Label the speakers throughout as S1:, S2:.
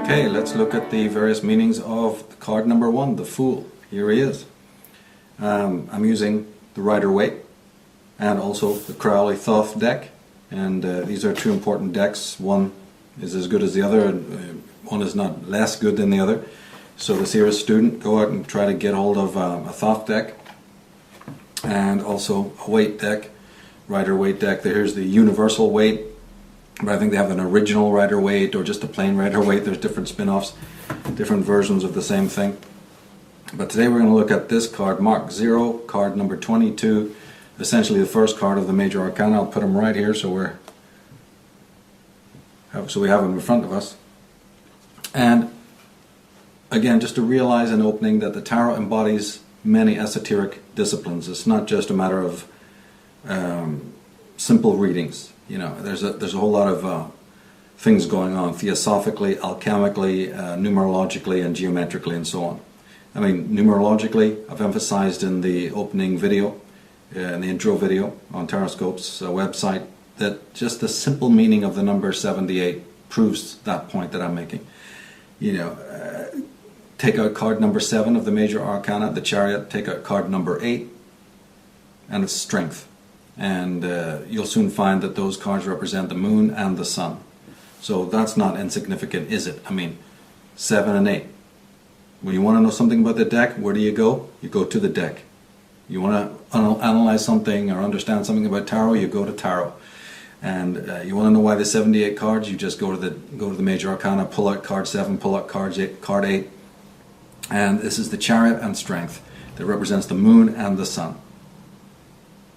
S1: Okay, let's look at the various meanings of card number 1, the Fool. Here he is. I'm using the Rider-Waite and also the Crowley Thoth deck, and these are two important decks. One is as good as the other, and one is not less good than the other. So the serious student, go out and try to get hold of a Thoth deck and also a Waite deck, Rider-Waite deck. Here's the Universal Waite, but I think they have an original Rider-Waite or just a plain Rider-Waite. There's different spin-offs, different versions of the same thing. But today we're going to look at this card, Mark 0, card number 22, essentially the first card of the Major Arcana. I'll put them right here so we have them in front of us. And again, just to realize in opening that the Tarot embodies many esoteric disciplines. It's not just a matter of simple readings. You know, there's a whole lot of things going on theosophically, alchemically, numerologically, and geometrically, and so on. I mean, numerologically, I've emphasized in the opening video, in the intro video on Taroscope's website, that just the simple meaning of the number 78 proves that point that I'm making. You know, take out card number 7 of the Major Arcana, the Chariot, take out card number 8, and it's Strength. And you'll soon find that those cards represent the Moon and the Sun. So that's not insignificant, is it? I mean, 7 and 8. When you want to know something about the deck, where do you go? You go to the deck. You want to analyze something or understand something about Tarot, you go to Tarot. And you want to know why the 78 cards, you just go to the Major Arcana, pull out card 7, pull out card 8. And this is the Chariot and Strength that represents the Moon and the Sun.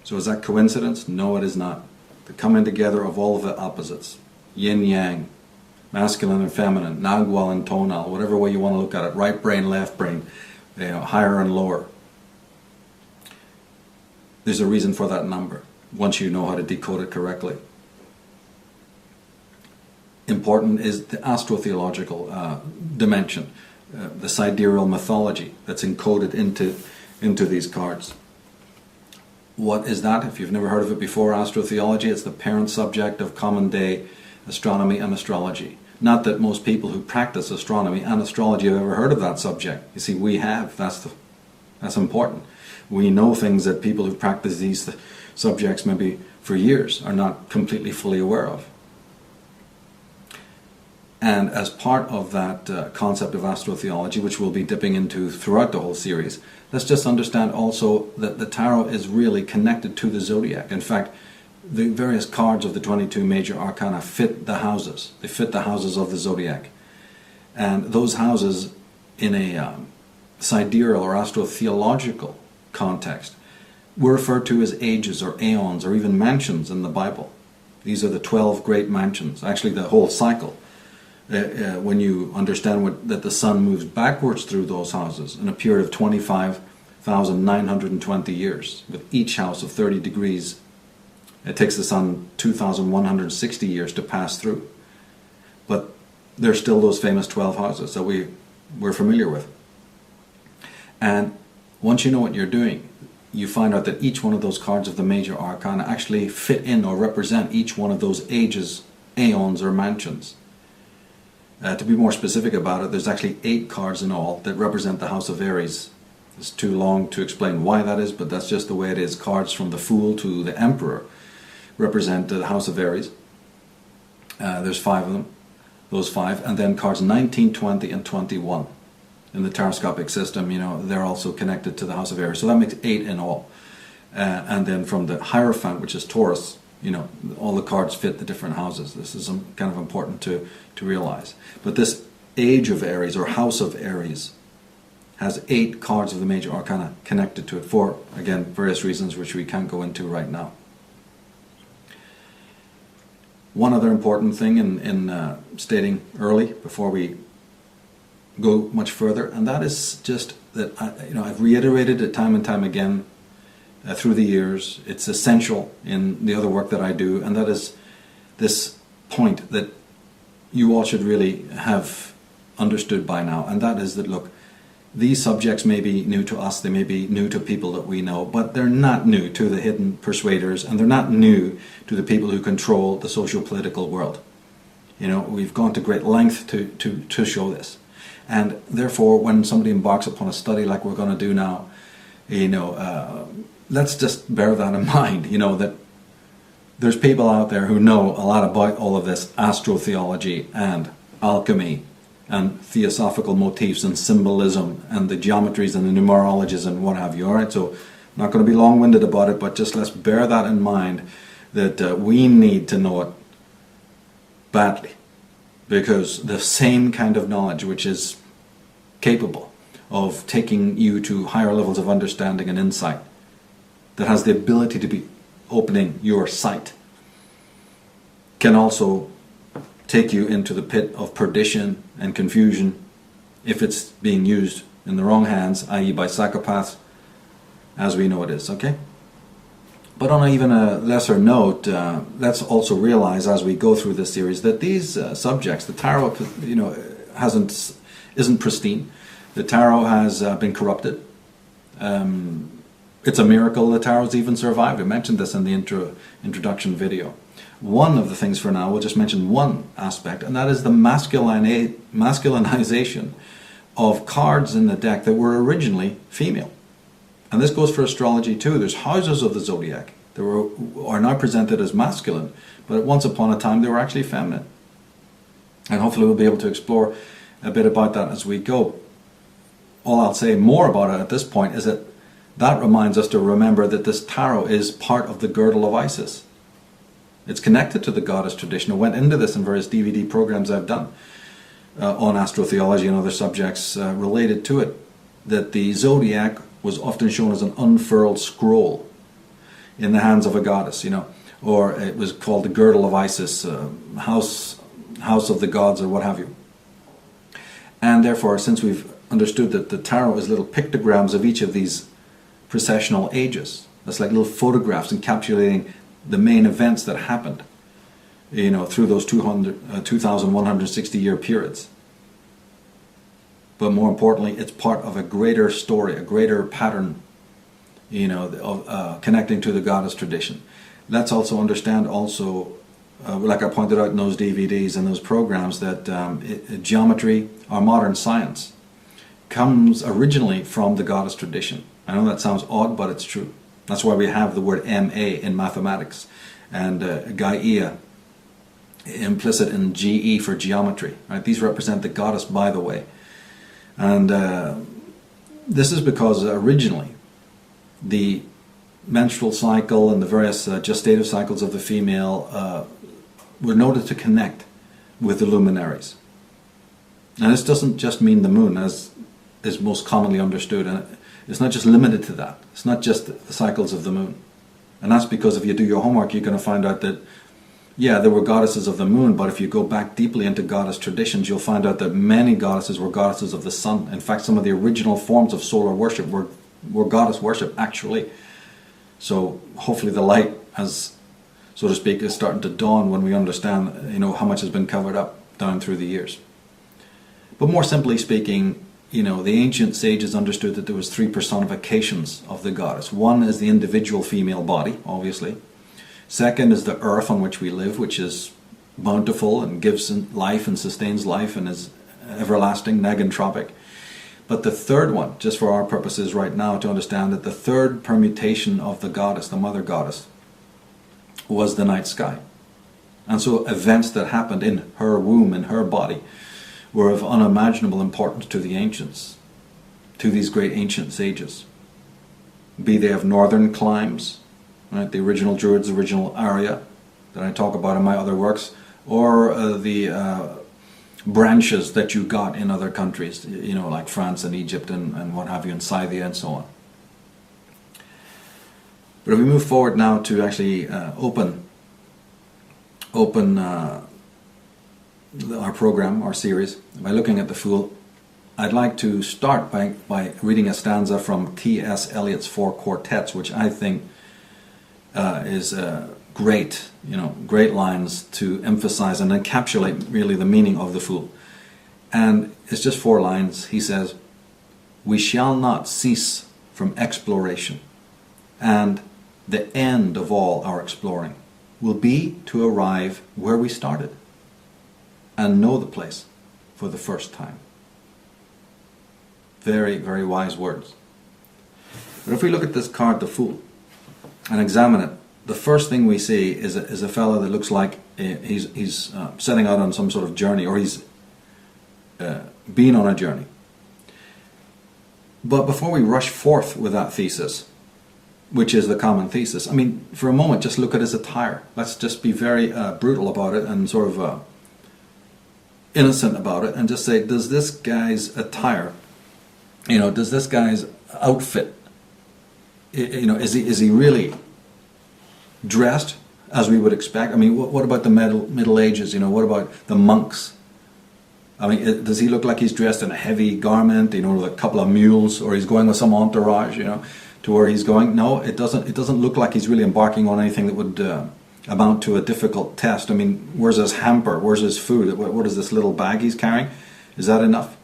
S1: So is that coincidence? No, it is not. The coming together of all of the opposites. Yin yang, masculine and feminine, Nagual and tonal, whatever way you want to look at it. Right brain, left brain, you know, higher and lower. There's a reason for that number, once you know how to decode it correctly. Important is the astrotheological dimension, the sidereal mythology that's encoded into these cards. What is that? If you've never heard of it before, astrotheology, it's the parent subject of common day astronomy and astrology. Not that most people who practice astronomy and astrology have ever heard of that subject. You see, we have. That's important. We know things that people who practice these subjects maybe for years are not completely fully aware of. And as part of that concept of astrotheology, which we'll be dipping into throughout the whole series, let's just understand also that the Tarot is really connected to the zodiac. In fact, the various cards of the 22 Major Arcana fit the houses. They fit the houses of the zodiac. And those houses, in a sidereal or astrotheological context, were referred to as ages or aeons or even mansions in the Bible. These are the 12 great mansions, actually the whole cycle. When you understand that the sun moves backwards through those houses in a period of 25,920 years, with each house of 30 degrees, it takes the sun 2,160 years to pass through. But there's still those famous 12 houses that we're familiar with. And once you know what you're doing, you find out that each one of those cards of the Major Arcana actually fit in or represent each one of those ages, aeons, or mansions. To be more specific about it, there's actually 8 cards in all that represent the House of Aries. It's too long to explain why that is, but that's just the way it is. Cards from the Fool to the Emperor represent the House of Aries. There's 5 of them, those 5, and then cards 19, 20, and 21 in the taroscopic system. You know, they're also connected to the House of Aries, so that makes 8 in all. And then from the Hierophant, which is Taurus, you know, all the cards fit the different houses. This is kind of important to realize. But this Age of Aries or House of Aries has 8 cards of the Major Arcana connected to it for, again, various reasons which we can't go into right now. One other important thing in stating early before we go much further, and that is just that I've reiterated it time and time again through the years. It's essential in the other work that I do, and that is this point that you all should really have understood by now, and that is that, look, these subjects may be new to us, they may be new to people that we know, but they're not new to the hidden persuaders, and they're not new to the people who control the socio-political world. We've gone to great length to show this. And therefore, when somebody embarks upon a study like we're going to do now, let's just bear that in mind, that there's people out there who know a lot about all of this astrotheology and alchemy and theosophical motifs and symbolism and the geometries and the numerologies and what have you. All right, so I'm not going to be long-winded about it, but just let's bear that in mind, that we need to know it badly, because the same kind of knowledge which is capable of taking you to higher levels of understanding and insight, that has the ability to be opening your sight, can also take you into the pit of perdition and confusion if it's being used in the wrong hands, i.e. by psychopaths, as we know it is, okay? But on even a lesser note, let's also realize as we go through this series that these subjects, the tarot, isn't pristine. The tarot has been corrupted. It's a miracle the tarot's even survived. I mentioned this in the introduction video. One of the things for now, we'll just mention one aspect, and that is the masculinization of cards in the deck that were originally female. And this goes for astrology too. There's houses of the zodiac that are now presented as masculine, but once upon a time they were actually feminine. And hopefully we'll be able to explore a bit about that as we go. All I'll say more about it at this point is that reminds us to remember that this tarot is part of the girdle of Isis. It's connected to the goddess tradition. I went into this in various DVD programs I've done on astrotheology and other subjects related to it, that the zodiac was often shown as an unfurled scroll in the hands of a goddess, or it was called the girdle of Isis, house of the gods, or what have you. And therefore, since we've understood that the tarot is little pictograms of each of these processional ages, that's like little photographs encapsulating the main events that happened, through those 2,160 year periods. But more importantly, it's part of a greater story, a greater pattern, of connecting to the goddess tradition. Let's also understand like I pointed out in those DVDs and those programs, that geometry, our modern science, comes originally from the goddess tradition. I know that sounds odd, but it's true. That's why we have the word MA in mathematics, and Gaia implicit in GE for geometry. Right? These represent the goddess, by the way. And this is because originally the menstrual cycle and the various gestative cycles of the female were noted to connect with the luminaries. And this doesn't just mean the moon, as is most commonly understood, and it's not just limited to that. It's not just the cycles of the moon. And that's because if you do your homework, you're going to find out that, yeah, there were goddesses of the moon, but if you go back deeply into goddess traditions, you'll find out that many goddesses were goddesses of the sun. In fact, some of the original forms of solar worship were goddess worship, actually. So hopefully the light, as so to speak, is starting to dawn when we understand, how much has been covered up down through the years. But more simply speaking, the ancient sages understood that there was three personifications of the goddess. One is the individual female body, obviously. Second is the earth on which we live, which is bountiful and gives life and sustains life and is everlasting, negentropic. But the third one, just for our purposes right now, to understand that the third permutation of the goddess, the mother goddess, was the night sky. And so events that happened in her womb, in her body, were of unimaginable importance to the ancients, to these great ancient sages. Be they of northern climes, right, the original Druids, the original Arya, that I talk about in my other works, or the branches that you got in other countries, like France and Egypt and what have you, and Scythia and so on. But if we move forward now to actually open our program, our series, by looking at the Fool, I'd like to start by reading a stanza from T.S. Eliot's Four Quartets, which I think is great lines to emphasize and encapsulate really the meaning of the Fool. And it's just 4 lines. He says, "We shall not cease from exploration, and the end of all our exploring will be to arrive where we started. and know the place for the first time. Very, very wise words. But if we look at this card, the Fool, and examine it, the first thing we see is a fellow that looks like he's setting out on some sort of journey, or he's been on a journey. But before we rush forth with that thesis, which is the common thesis, I mean, for a moment, just look at his attire. Let's just be very brutal about it and sort of innocent about it, and just say, does this guy's attire, does this guy's outfit, is he really dressed as we would expect? I mean, what about the Middle Ages? What about the monks? I mean, does he look like he's dressed in a heavy garment, with a couple of mules, or he's going with some entourage, to where he's going? No, it doesn't. It doesn't look like he's really embarking on anything that would amount to a difficult test. I mean, where's his hamper? Where's his food? What is this little bag he's carrying? Is that enough?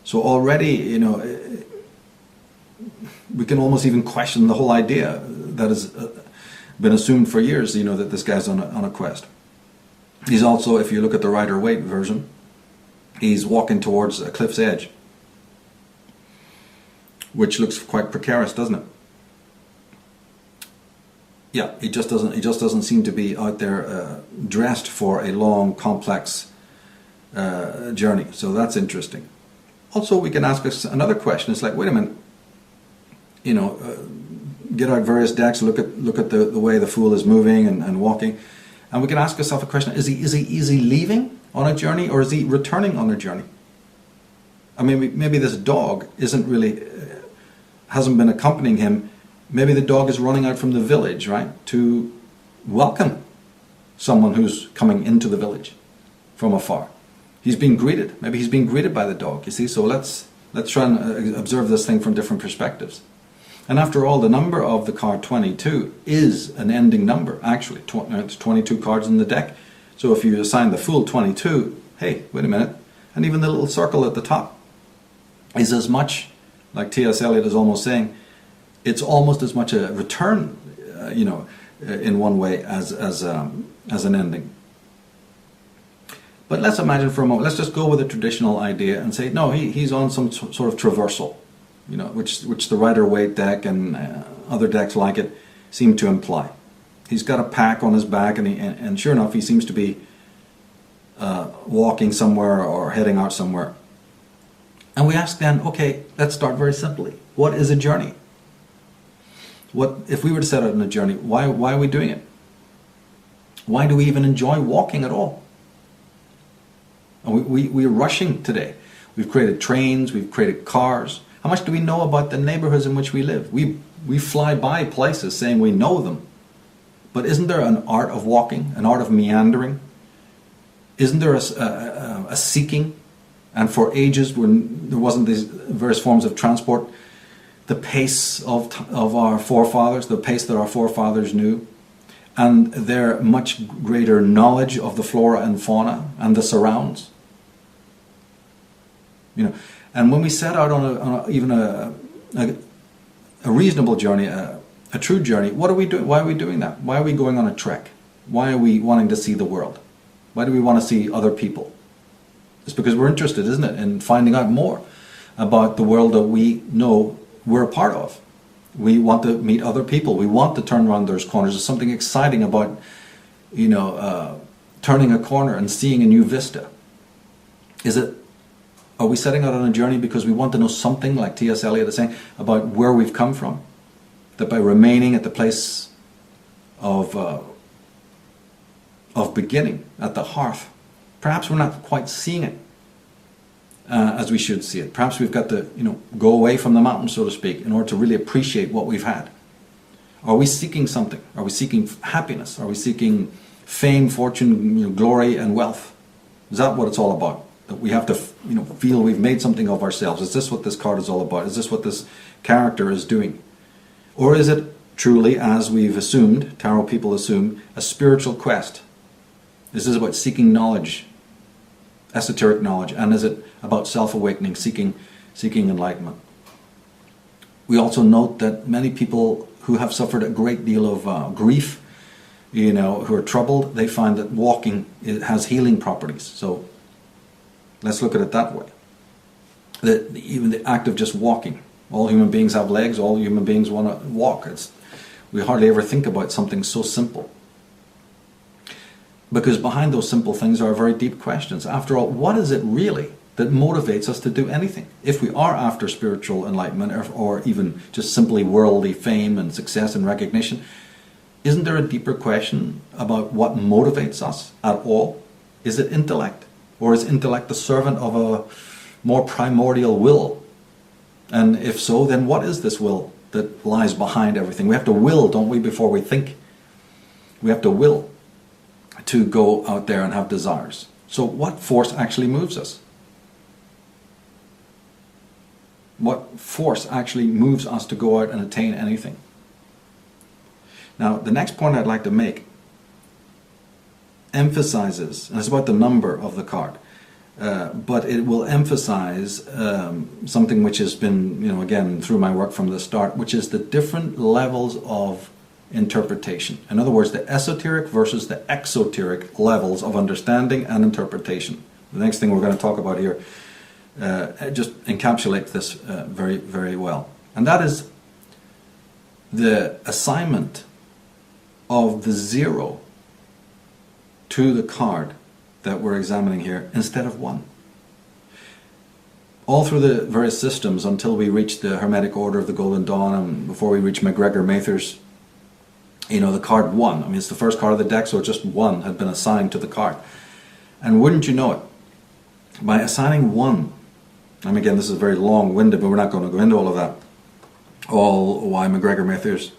S1: So already, we can almost even question the whole idea that has been assumed for years, that this guy's on a quest. He's also, if you look at the Rider-Waite version, he's walking towards a cliff's edge, which looks quite precarious, doesn't it? Yeah, he just doesn't seem to be out there dressed for a long, complex journey. So that's interesting. Also, we can ask us another question. It's like, wait a minute, get out various decks, look at the way the Fool is moving and walking, and we can ask ourselves a question: Is he leaving on a journey, or is he returning on a journey? I mean, maybe this dog hasn't been accompanying him. Maybe the dog is running out from the village, right, to welcome someone who's coming into the village from afar. He's being greeted. Maybe he's being greeted by the dog. You see, so let's try and observe this thing from different perspectives. And after all, the number of the card 22 is an ending number, actually. It's 22 cards in the deck. So if you assign the Fool 22, hey, wait a minute, and even the little circle at the top is as much, like T.S. Eliot is almost saying, it's almost as much a return, in one way as an ending. But let's imagine for a moment, let's just go with a traditional idea and say, no, he's on some sort of traversal, which the Rider-Waite deck and other decks like it seem to imply. He's got a pack on his back, and sure enough, he seems to be walking somewhere or heading out somewhere. And we ask then, okay, let's start very simply. What is a journey? What if we were to set out on a journey? Why are we doing it? Why do we even enjoy walking at all? And we're rushing today. We've created trains, we've created cars. How much do we know about the neighborhoods in which we live? We fly by places saying we know them. But isn't there an art of walking, an art of meandering? Isn't there a seeking? And for ages, when there wasn't these various forms of transport, the pace of our forefathers, the pace that our forefathers knew, and their much greater knowledge of the flora and fauna and the surrounds. And when we set out on even a reasonable journey, a true journey, what are we doing? Why are we doing that? Why are we going on a trek? Why are we wanting to see the world? Why do we want to see other people? It's because we're interested, isn't it, in finding out more about the world that we know we're a part of. We want to meet other people. We want to turn around those corners. There's something exciting about, turning a corner and seeing a new vista. Are we setting out on a journey because we want to know something, like T.S. Eliot is saying, about where we've come from? That by remaining at the place of beginning, at the hearth, perhaps we're not quite seeing it as we should see it. Perhaps we've got to, go away from the mountain, so to speak, in order to really appreciate what we've had. Are we seeking something? Are we seeking happiness? Are we seeking fame, fortune, glory, and wealth? Is that what it's all about? That we have to, feel we've made something of ourselves? Is this what this card is all about? Is this what this character is doing? Or is it truly, as we've assumed, tarot people assume, a spiritual quest? Is this about seeking knowledge, esoteric knowledge, and is it about self-awakening, seeking enlightenment? We also note that many people who have suffered a great deal of grief, who are troubled, they find that walking has healing properties. So Let's look at it that way. Even the act of just walking. All human beings have legs, all human beings want to walk. We hardly ever think about something so simple. Because behind those simple things are very deep questions. After all, what is it really that motivates us to do anything? If we are after spiritual enlightenment, or even just simply worldly fame and success and recognition, isn't there a deeper question about what motivates us at all? Is it intellect? Or is intellect the servant of a more primordial will? And if so, then what is this will that lies behind everything? We have to will, don't we, before we think? We have to will to go out there and have desires. So what force actually moves us? What force actually moves us to go out and attain anything? Now, the next point I'd like to make emphasizes, and it's about the number of the card, but it will emphasize something which has been, again, through my work from the start, which is the different levels of interpretation. In other words, the esoteric versus the exoteric levels of understanding and interpretation. The next thing we're going to talk about here just encapsulates this very, very well. And that is the assignment of the 0 to the card that we're examining here instead of 1. All through the various systems until we reach the Hermetic Order of the Golden Dawn, and before we reach MacGregor Mathers, the card 1. I mean, it's the first card of the deck, so just 1 had been assigned to the card. And wouldn't you know it, by assigning 1, and again, this is very long-winded, but we're not going to go into all of that, all why MacGregor Mathers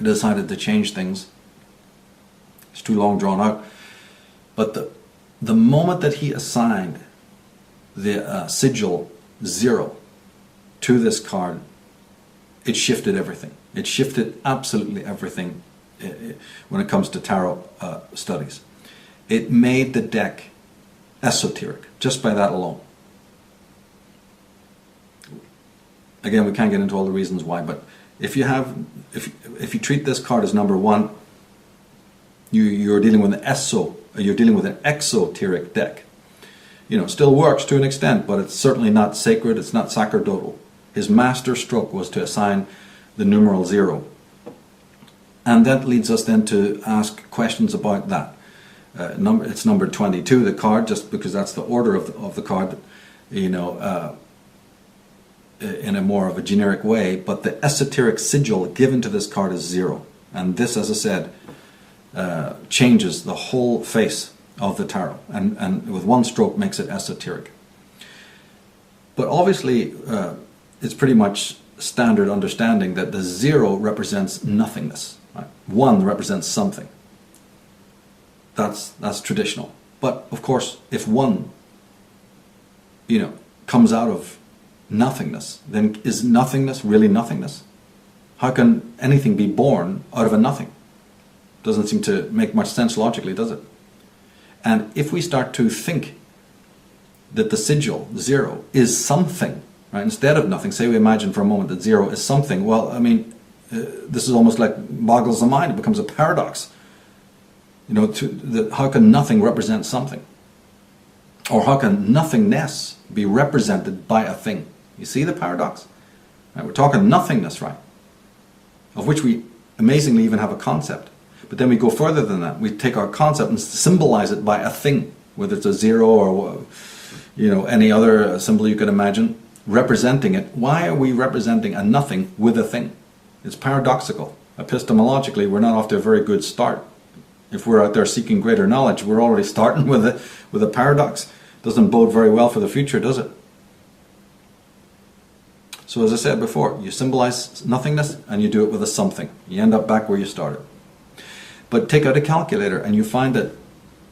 S1: decided to change things. It's too long drawn out. But the moment that he assigned the sigil 0 to this card, it shifted everything. It shifted absolutely everything when it comes to tarot studies. It made the deck esoteric just by that alone. Again, we can't get into all the reasons why, but if you treat this card as number 1, you're dealing with an exoteric deck. It still works to an extent, but it's certainly not sacred, it's not sacerdotal. His master stroke was to assign the numeral 0. And that leads us then to ask questions about that. It's number 22, the card, just because that's the order of the card, in a more of a generic way, but the esoteric sigil given to this card is 0. And this, as I said, changes the whole face of the tarot, and with one stroke makes it esoteric. But obviously, it's pretty much standard understanding that the 0 represents nothingness. Right? 1 represents something. That's traditional. But of course, if 1, comes out of nothingness, then is nothingness really nothingness? How can anything be born out of a nothing? Doesn't seem to make much sense logically, does it? And if we start to think that the sigil 0 is something, right, instead of nothing, say we imagine for a moment that 0 is something, well, I mean, this is almost like boggles the mind. It becomes a paradox. How can nothing represent something? Or how can nothingness be represented by a thing? You see the paradox? Right, we're talking nothingness, right? Of which we amazingly even have a concept. But then we go further than that. We take our concept and symbolize it by a thing, whether it's a 0 or any other symbol you could imagine, representing it. Why are we representing a nothing with a thing? It's paradoxical. Epistemologically, we're not off to a very good start. If we're out there seeking greater knowledge, we're already starting with a paradox. Doesn't bode very well for the future, does it? So as I said before, you symbolize nothingness and you do it with a something. You end up back where you started. But take out a calculator and you find that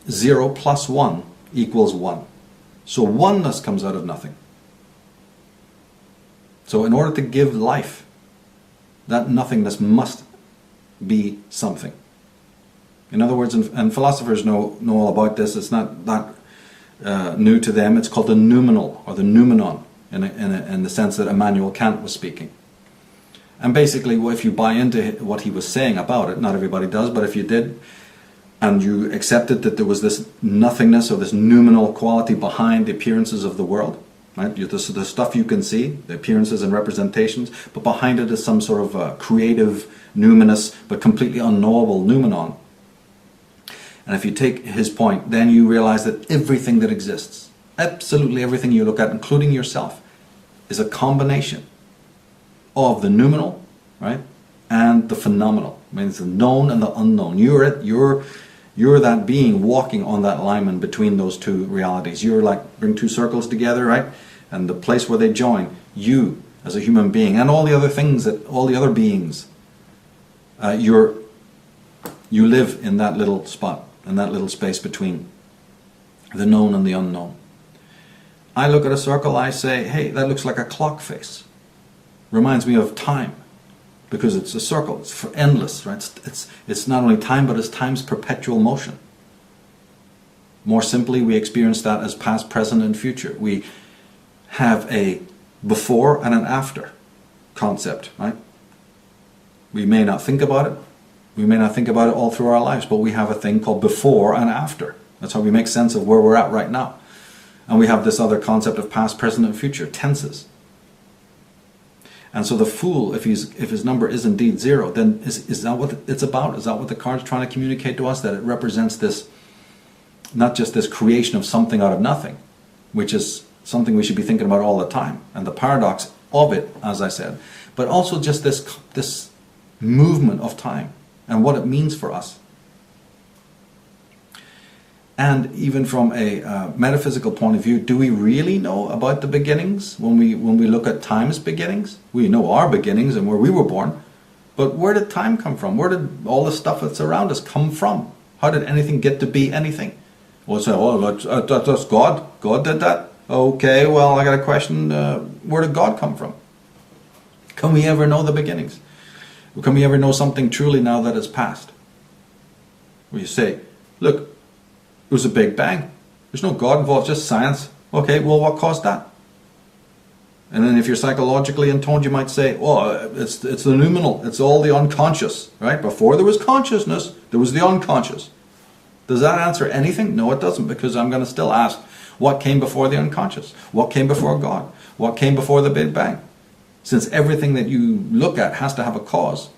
S1: 0 plus 1 equals 1. So oneness comes out of nothing. So in order to give life, that nothingness must be something. In other words, and philosophers know all about this, it's not that new to them, it's called the noumenal or the noumenon in the sense that Immanuel Kant was speaking. And basically, if you buy into what he was saying about it, not everybody does, but if you did, and you accepted that there was this nothingness or this noumenal quality behind the appearances of the world, right? The stuff you can see, the appearances and representations, but behind it is some sort of creative, numinous, but completely unknowable noumenon. And if you take his point, then you realize that everything that exists, absolutely everything you look at, including yourself, is a combination of the noumenal, right, and the phenomenal. I mean, it's the known and the unknown. You're that being walking on that alignment between those two realities. You're like, bring two circles together, right? And the place where they join, you as a human being, and all the other things, all the other beings, you live in that little spot, in that little space between the known and the unknown. I look at a circle, I say, hey, that looks like a clock face. Reminds me of time. Because it's a circle, it's endless, right? It's not only time, but it's time's perpetual motion. More simply, we experience that as past, present, and future. We have a before and an after concept, right? We may not think about it. We may not think about it all through our lives, but we have a thing called before and after. That's how we make sense of where we're at right now. And we have this other concept of past, present, and future, tenses. And so the fool, if his number is indeed 0, then is that what it's about? Is that what the card's trying to communicate to us? That it represents this, not just this creation of something out of nothing, which is something we should be thinking about all the time, and the paradox of it, as I said, but also just this movement of time and what it means for us. And even from a metaphysical point of view, do we really know about the beginnings when we look at time's beginnings? We know our beginnings and where we were born, but where did time come from? Where did all the stuff that's around us come from? How did anything get to be anything? We'll say, oh, that's God. God did that. Okay, well, I got a question. Where did God come from? Can we ever know the beginnings? Can we ever know something truly now that is past? Where you say, look, it was a big bang. There's no God involved, just science. Okay, well, what caused that? And then if you're psychologically intoned, you might say, oh, it's the noumenal. It's all the unconscious, right? Before there was consciousness, there was the unconscious. Does that answer anything? No, it doesn't, because I'm going to still ask, what came before the unconscious? What came before God? What came before the Big Bang? Since everything that you look at has to have a cause.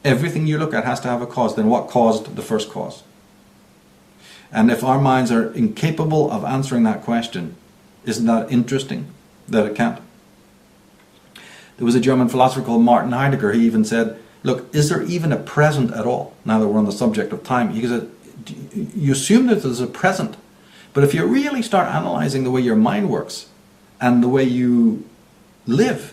S1: Everything you look at has to have a cause. Then what caused the first cause? And if our minds are incapable of answering that question, isn't that interesting that it can't? There was a German philosopher called Martin Heidegger. He even said, look, is there even a present at all? Now that we're on the subject of time, he said, you assume that there's a present, but if you really start analyzing the way your mind works and the way you live,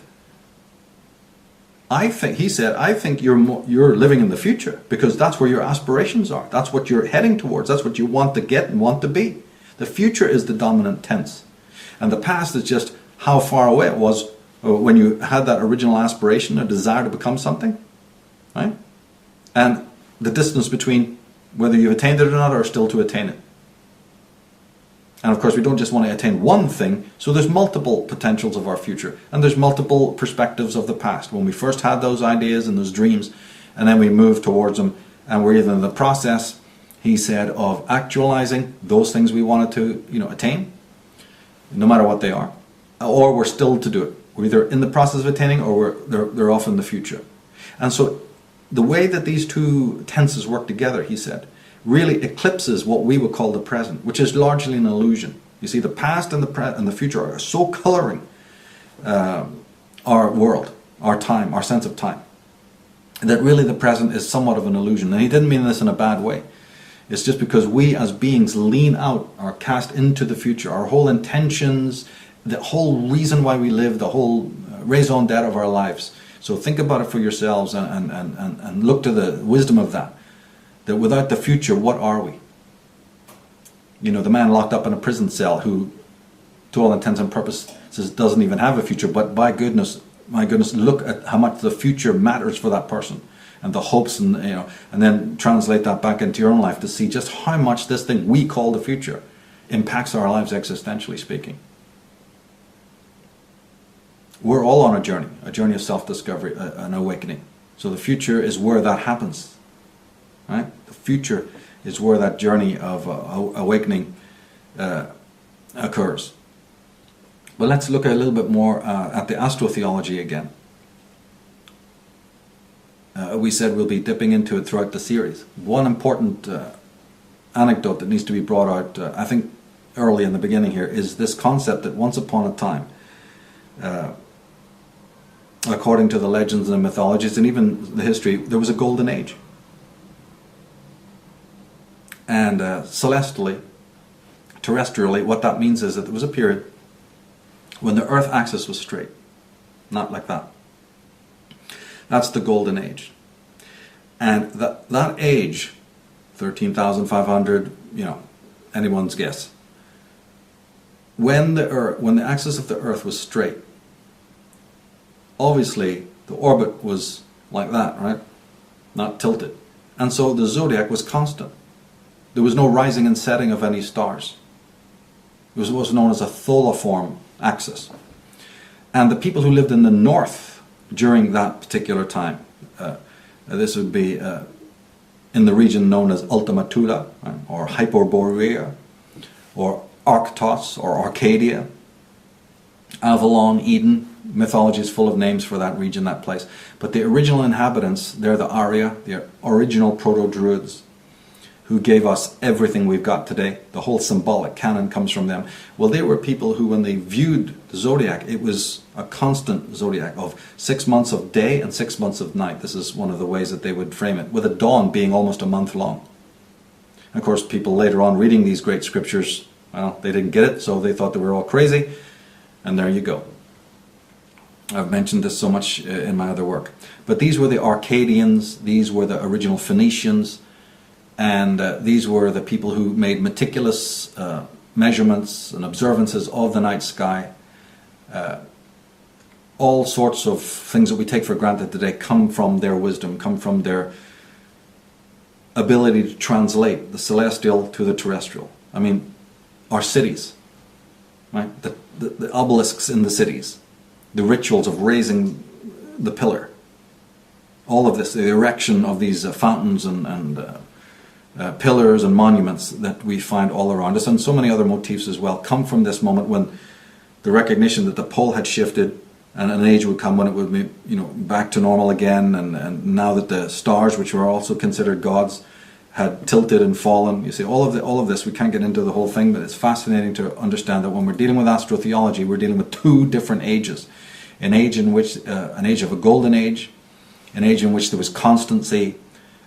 S1: I think you're living in the future, because that's where your aspirations are. That's what you're heading towards. That's what you want to get and want to be. The future is the dominant tense. And the past is just how far away it was when you had that original aspiration, a desire to become something, right? And the distance between whether you've attained it or not, or still to attain it. And of course, we don't just want to attain one thing, so there's multiple potentials of our future, and there's multiple perspectives of the past. When we first had those ideas and those dreams, and then we move towards them, and we're either in the process, he said, of actualizing those things we wanted to, attain, no matter what they are, or we're still to do it. We're either in the process of attaining, or they're off in the future. And so, the way that these two tenses work together, he said, really eclipses what we would call the present, which is largely an illusion. You see, the past and the future are so coloring our world, our time, our sense of time, that really the present is somewhat of an illusion. And he didn't mean this in a bad way. It's just because we as beings lean out, are cast into the future. Our whole intentions, the whole reason why we live, the whole raison d'etre of our lives. So think about it for yourselves and look to the wisdom of that. That without the future, what are we? The man locked up in a prison cell who, to all intents and purposes, doesn't even have a future, but my goodness, look at how much the future matters for that person, and the hopes, and then translate that back into your own life to see just how much this thing we call the future impacts our lives existentially speaking. We're all on a journey of self-discovery, an awakening. So the future is where that happens. Right? future is where that journey of awakening occurs. But let's look a little bit more at the astrotheology again. We said we'll be dipping into it throughout the series. One important anecdote that needs to be brought out, I think early in the beginning here, is this concept that once upon a time, according to the legends and the mythologies and even the history, there was a golden age. And celestially, terrestrially, what that means is that there was a period when the Earth axis was straight. Not like that. That's the golden age. And that age, 13,500, anyone's guess. When the axis of the Earth was straight, obviously the orbit was like that, right? Not tilted. And so the zodiac was constant. There was no rising and setting of any stars. It was what's known as a tholiform axis. And the people who lived in the north during that particular time, this would be in the region known as Ultima Thule, right, or Hyperborea, or Arctos, or Arcadia, Avalon, Eden. Mythology is full of names for that region, that place. But the original inhabitants, they're the Arya, the original proto-Druids, who gave us everything we've got today. The whole symbolic canon comes from them. Well, they were people who, when they viewed the zodiac, it was a constant zodiac of 6 months of day and 6 months of night. This is one of the ways that they would frame it, with a dawn being almost a month long. Of course, people later on reading these great scriptures, well, they didn't get it, so they thought they were all crazy, and there you go. I've mentioned this so much in my other work. But these were the Arcadians, these were the original Phoenicians, and these were the people who made meticulous measurements and observances of the night sky. All sorts of things that we take for granted today come from their wisdom, come from their ability to translate the celestial to the terrestrial. I mean, our cities, right? The obelisks in the cities, the rituals of raising the pillar, all of this, the erection of these fountains and pillars and monuments that we find all around us, and so many other motifs as well, come from this moment when the recognition that the pole had shifted, and an age would come when it would be, back to normal again, and now that the stars, which were also considered gods, had tilted and fallen. You see, all of this, we can't get into the whole thing, but it's fascinating to understand that when we're dealing with astrotheology, we're dealing with two different ages. An age in which, an age of a golden age, an age in which there was constancy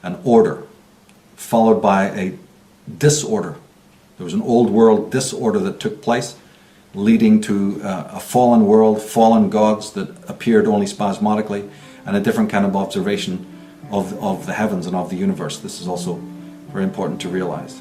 S1: and order, followed by a disorder. There was an old world disorder that took place, leading to a fallen world, fallen gods that appeared only spasmodically, and a different kind of observation of the heavens and of the universe. This is also very important to realize.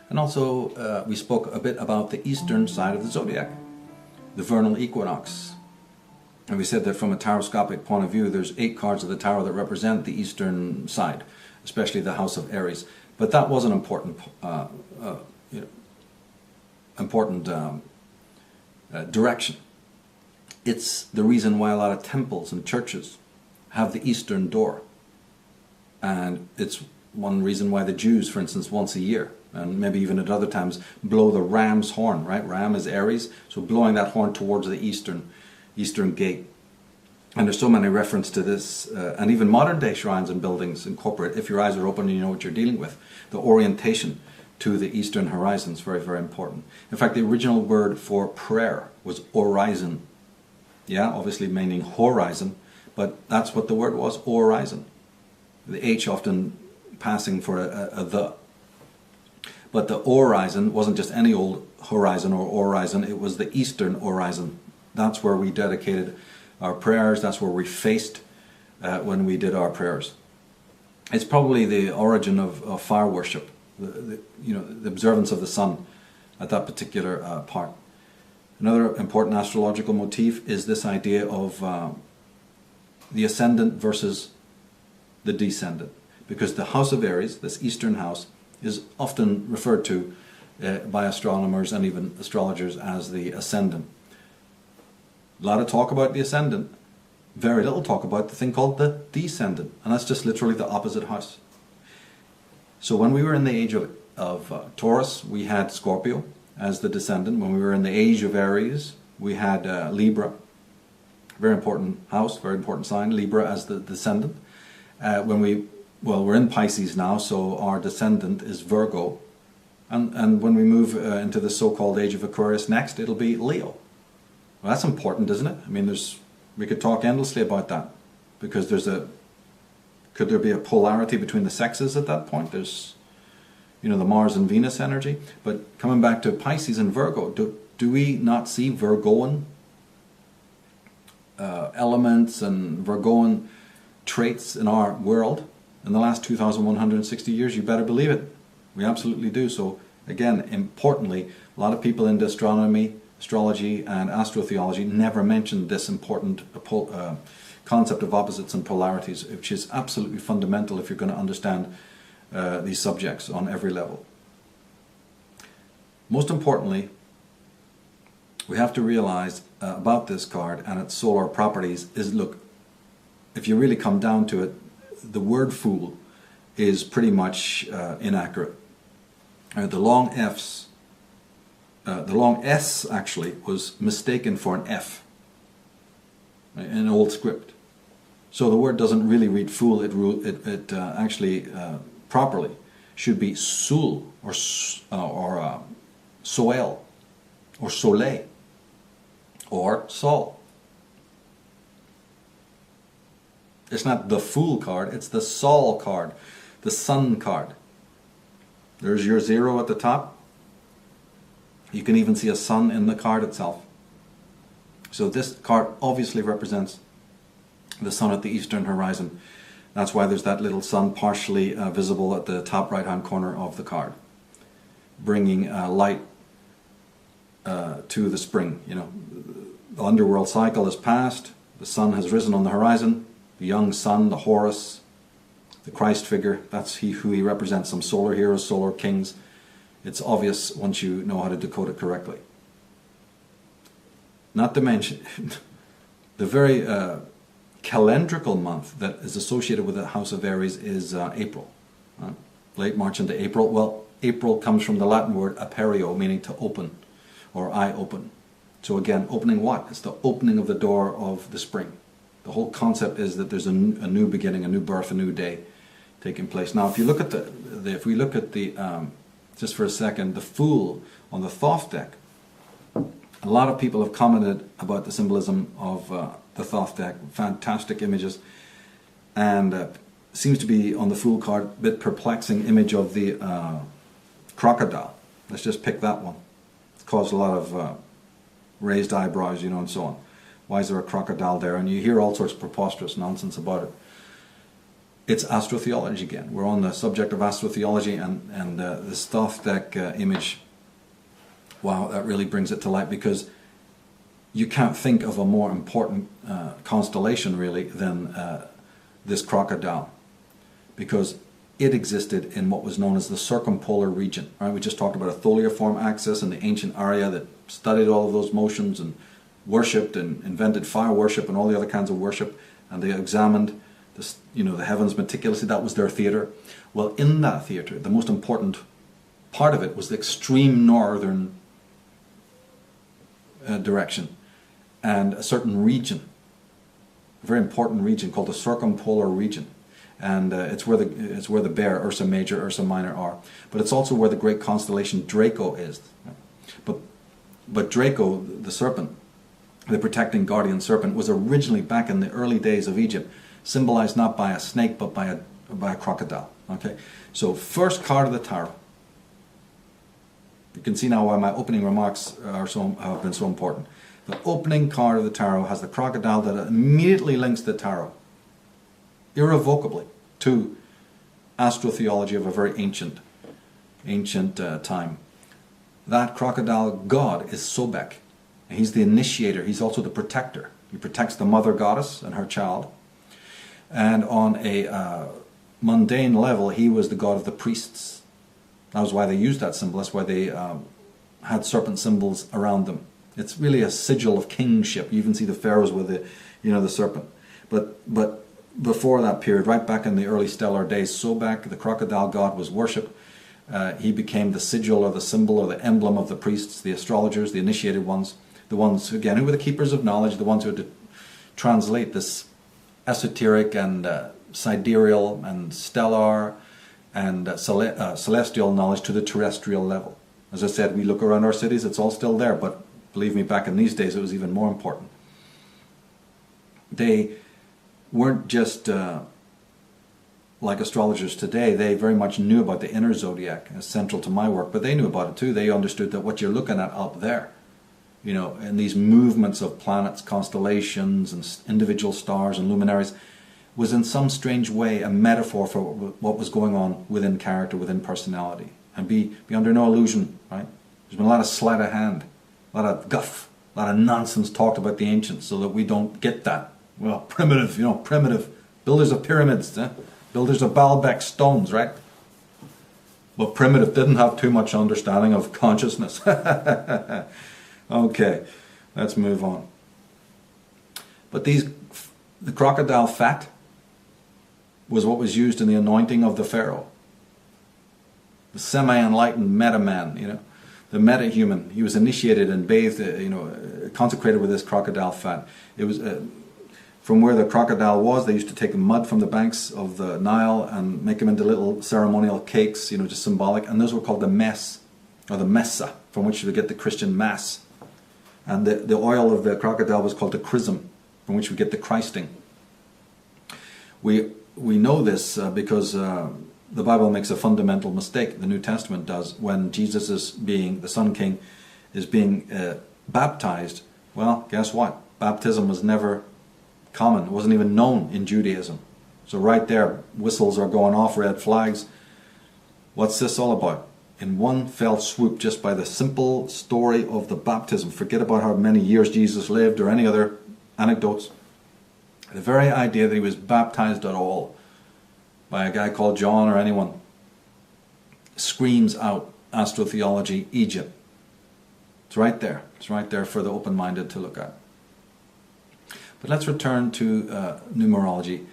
S1: And also, we spoke a bit about the eastern side of the zodiac, the vernal equinox. And we said that from a taroscopic point of view, there's 8 cards of the tarot that represent the eastern side, especially the house of Aries. But that was an important, direction. It's the reason why a lot of temples and churches have the eastern door. And it's one reason why the Jews, for instance, once a year, and maybe even at other times, blow the ram's horn, right? Ram is Aries, so blowing that horn towards the eastern gate. And there's so many references to this, and even modern day shrines and buildings incorporate, if your eyes are open and you know what you're dealing with, the orientation to the eastern horizon is very, very important. In fact, the original word for prayer was horizon. Yeah, obviously meaning horizon, but that's what the word was, horizon. The H often passing for a the. But the horizon wasn't just any old horizon or horizon, it was the eastern horizon. That's where we dedicated our prayers, that's where we faced when we did our prayers. It's probably the origin of fire worship, the observance of the sun at that particular part. Another important astrological motif is this idea of the ascendant versus the descendant. Because the house of Aries, this eastern house, is often referred to by astronomers and even astrologers as the ascendant. A lot of talk about the ascendant, very little talk about the thing called the descendant, and that's just literally the opposite house. So when we were in the age of Taurus, we had Scorpio as the descendant. When we were in the age of Aries, we had Libra, very important house, very important sign, Libra as the descendant. We're in Pisces now, so our descendant is Virgo. And when we move into the so-called age of Aquarius next, it'll be Leo. Well, that's important, isn't it? I mean, we could talk endlessly about that, because could there be a polarity between the sexes at that point? There's, the Mars and Venus energy. But coming back to Pisces and Virgo, do we not see Virgoan elements and Virgoan traits in our world in the last 2,160 years? You better believe it. We absolutely do. So again, importantly, a lot of people into astronomy, astrology and astrotheology never mentioned this important concept of opposites and polarities, which is absolutely fundamental if you're going to understand these subjects on every level. Most importantly, we have to realize about this card and its solar properties is, look, if you really come down to it, the word fool is pretty much inaccurate. The long F's, the long S actually was mistaken for an F in old script. So the word doesn't really read fool, it actually properly should be sul or soel or soleil or sol. It's not the Fool card, it's the Sol card, the Sun card. There's your 0 at the top. You can even see a sun in the card itself. So this card obviously represents the sun at the eastern horizon. That's why there's that little sun partially visible at the top right-hand corner of the card, bringing light to the spring. The underworld cycle is past, the sun has risen on the horizon. The young sun, the Horus, the Christ figure, that's who he represents, some solar heroes, solar kings. It's obvious once you know how to decode it correctly. Not to mention, the very calendrical month that is associated with the House of Aries is April. Late March into April. Well, April comes from the Latin word aperio, meaning to open, or eye open. So again, opening what? It's the opening of the door of the spring. The whole concept is that there's a new beginning, a new birth, a new day taking place. Now, if you look at if we look at the just for a second, the Fool on the Thoth deck, a lot of people have commented about the symbolism of the Thoth deck. Fantastic images, and seems to be on the Fool card a bit perplexing image of the crocodile. Let's just pick that one. It's caused a lot of raised eyebrows, and so on. Why is there a crocodile there? And you hear all sorts of preposterous nonsense about it. It's astrotheology again. We're on the subject of astrotheology, and this Thoth deck image, wow, that really brings it to light, because you can't think of a more important constellation really than this crocodile, because it existed in what was known as the circumpolar region. Right? We just talked about a tholiiform axis and the ancient Arya that studied all of those motions and worshipped and invented fire worship and all the other kinds of worship, and they examined this, the heavens meticulously. That was their theater. Well, in that theater, the most important part of it was the extreme northern direction, and a certain region, a very important region called the circumpolar region, and it's where the bear, Ursa Major, Ursa Minor are, but it's also where the great constellation Draco is. But Draco, the serpent, the protecting guardian serpent, was originally, back in the early days of Egypt, symbolized not by a snake but by a crocodile. Okay, so first card of the tarot. You can see now why my opening remarks have been so important. The opening card of the tarot has the crocodile that immediately links the tarot, irrevocably, to astrotheology of a very ancient time. That crocodile god is Sobek. He's the initiator. He's also the protector. He protects the mother goddess and her child. And on a mundane level, he was the god of the priests. That was why they used that symbol. That's why they had serpent symbols around them. It's really a sigil of kingship. You even see the pharaohs with the serpent. But before that period, right back in the early stellar days, Sobek, the crocodile god, was worshipped. He became the sigil or the symbol or the emblem of the priests, the astrologers, the initiated ones, the ones, again, who were the keepers of knowledge, the ones who had to translate this esoteric and sidereal and stellar and celestial knowledge to the terrestrial level. As I said, we look around our cities, it's all still there, but believe me, back in these days it was even more important. They weren't just like astrologers today. They very much knew about the inner zodiac, as central to my work, but they knew about it too. They understood that what you're looking at up there, and these movements of planets, constellations, and individual stars and luminaries, was in some strange way a metaphor for what was going on within character, within personality. And be under no illusion, right? There's been a lot of sleight of hand, a lot of guff, a lot of nonsense talked about the ancients so that we don't get that. Well, primitive, primitive. Builders of pyramids, builders of Baalbek stones, right? But primitive, didn't have too much understanding of consciousness. Okay, let's move on. But the crocodile fat was what was used in the anointing of the pharaoh. The semi-enlightened meta-man, the meta-human. He was initiated and bathed, consecrated with this crocodile fat. It was from where the crocodile was, they used to take the mud from the banks of the Nile and make them into little ceremonial cakes, just symbolic. And those were called the mess, or the messa, from which you would get the Christian mass. And the oil of the crocodile was called the chrism, from which we get the Christing. We know this because the Bible makes a fundamental mistake, the New Testament does, when Jesus is the Son King, is being baptized. Well, guess what? Baptism was never common. It wasn't even known in Judaism. So right there, whistles are going off, red flags. What's this all about? In one fell swoop, just by the simple story of the baptism. Forget about how many years Jesus lived or any other anecdotes. The very idea that he was baptized at all by a guy called John or anyone screams out astrotheology, Egypt. It's right there. It's right there for the open-minded to look at. But let's return to numerology.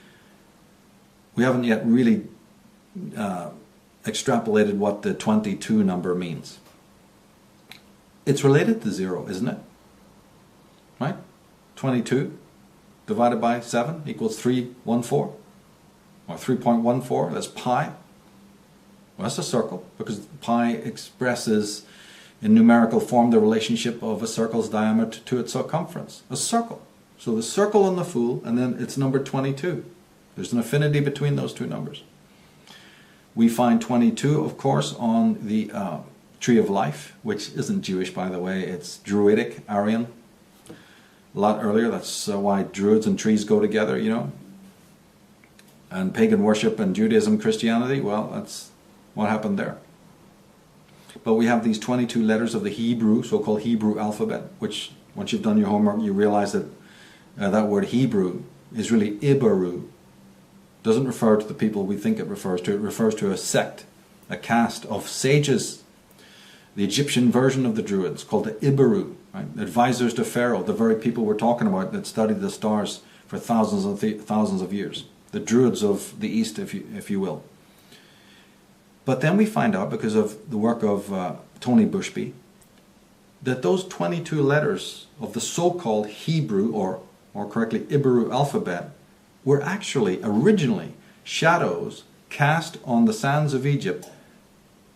S1: We haven't yet really extrapolated what the 22 number means. It's related to 0, isn't it? Right? 22 divided by 7 equals 314. Or 3.14, that's pi. Well, that's a circle, because pi expresses in numerical form the relationship of a circle's diameter to its circumference. A circle. So the circle and the fool, and then it's number 22. There's an affinity between those two numbers. We find 22, of course, on the Tree of Life, which isn't Jewish, by the way. It's Druidic, Aryan. A lot earlier. That's why Druids and trees go together, And pagan worship and Judaism, Christianity, well, that's what happened there. But we have these 22 letters of the Hebrew, so-called Hebrew alphabet, which, once you've done your homework, you realize that that word Hebrew is really Ibaru. Doesn't refer to the people we think it refers to. It refers to a sect, a caste of sages, the Egyptian version of the Druids, called the Ibaru, right? Advisors to Pharaoh, the very people we're talking about that studied the stars for thousands of years. The Druids of the East, if you will. But then we find out, because of the work of Tony Bushby, that those 22 letters of the so-called Hebrew, or more correctly Ibaru alphabet, were actually originally shadows cast on the sands of Egypt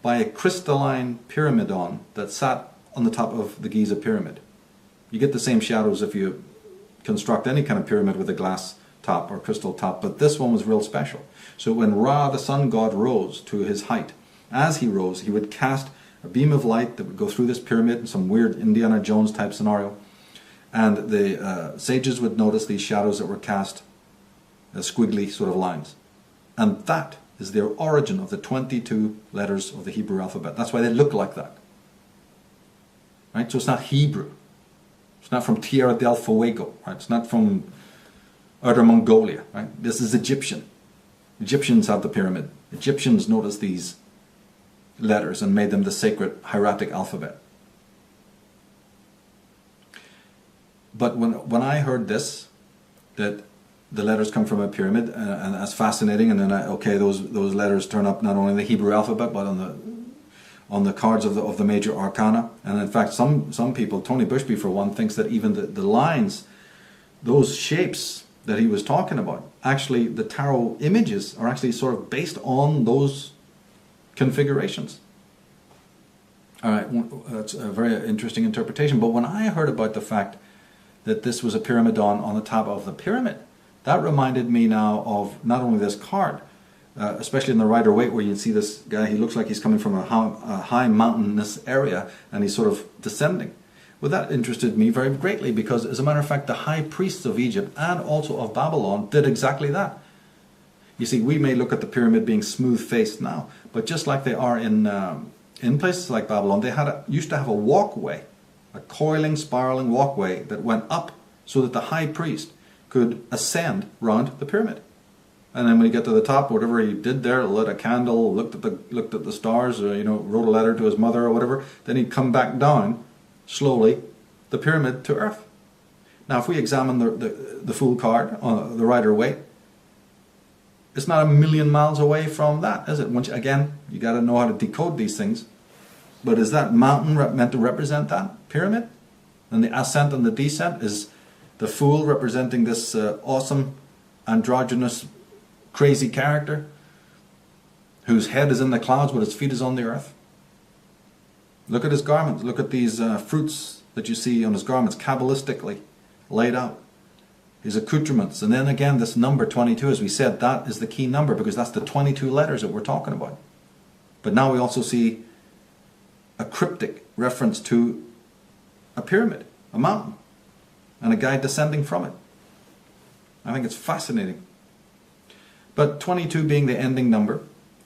S1: by a crystalline pyramidon that sat on the top of the Giza pyramid. You get the same shadows if you construct any kind of pyramid with a glass top or crystal top, but this one was real special. So when Ra, the sun god, rose to his height, as he rose, he would cast a beam of light that would go through this pyramid in some weird Indiana Jones type scenario. And the sages would notice these shadows that were cast as squiggly sort of lines. And that is the origin of the 22 letters of the Hebrew alphabet. That's why they look like that. Right? So it's not Hebrew. It's not from Tierra del Fuego. Right? It's not from outer Mongolia. Right? This is Egyptian. Egyptians have the pyramid. Egyptians noticed these letters and made them the sacred hieratic alphabet. But when I heard this, that the letters come from a pyramid, and that's fascinating, and then those letters turn up not only in the Hebrew alphabet but on the cards of the major arcana. And in fact, some people, Tony Bushby for one, thinks that even the lines, those shapes that he was talking about, actually the tarot images are actually sort of based on those configurations. All right, that's a very interesting interpretation. But when I heard about the fact that this was a pyramidon on the top of the pyramid, that reminded me now of not only this card, especially in the Rider-Waite, where you can see this guy, he looks like he's coming from a high mountainous area and he's sort of descending. Well, that interested me very greatly because, as a matter of fact, the high priests of Egypt and also of Babylon did exactly that. You see, we may look at the pyramid being smooth-faced now, but just like they are in places like Babylon, they used to have a walkway, a coiling, spiraling walkway that went up so that the high priest could ascend round the pyramid. And then when he got to the top, whatever he did there, lit a candle, looked at the stars, or wrote a letter to his mother or whatever, then he'd come back down slowly the pyramid to earth. Now, if we examine the Fool card, the Rider-Waite, it's not a million miles away from that, is it? Again, you got to know how to decode these things. But is that mountain meant to represent that pyramid? And the ascent and the descent is the Fool representing this awesome, androgynous, crazy character whose head is in the clouds but his feet is on the earth. Look at his garments. Look at these fruits that you see on his garments, kabbalistically laid out. His accoutrements. And then again, this number 22, as we said, that is the key number because that's the 22 letters that we're talking about. But now we also see a cryptic reference to a pyramid, a mountain, and a guy descending from it. I think it's fascinating. But 22 being the ending number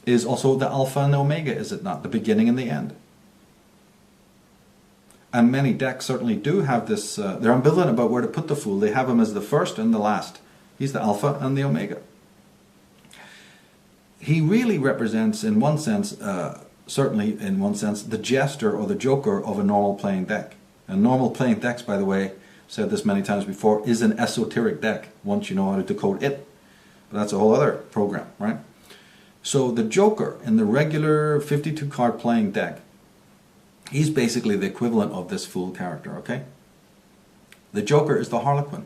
S1: is also the Alpha and the Omega, is it not? The beginning and the end. And many decks certainly do have this, they're ambivalent about where to put the Fool. They have him as the first and the last. He's the Alpha and the Omega. He really represents, in one sense, certainly in one sense, the jester or the joker of a normal playing deck. And normal playing decks, by the way, said this many times before, is an esoteric deck once you know how to decode it. But that's a whole other program, right? So the joker in the regular 52 card playing deck, he's basically the equivalent of this Fool character, okay? The joker is the Harlequin.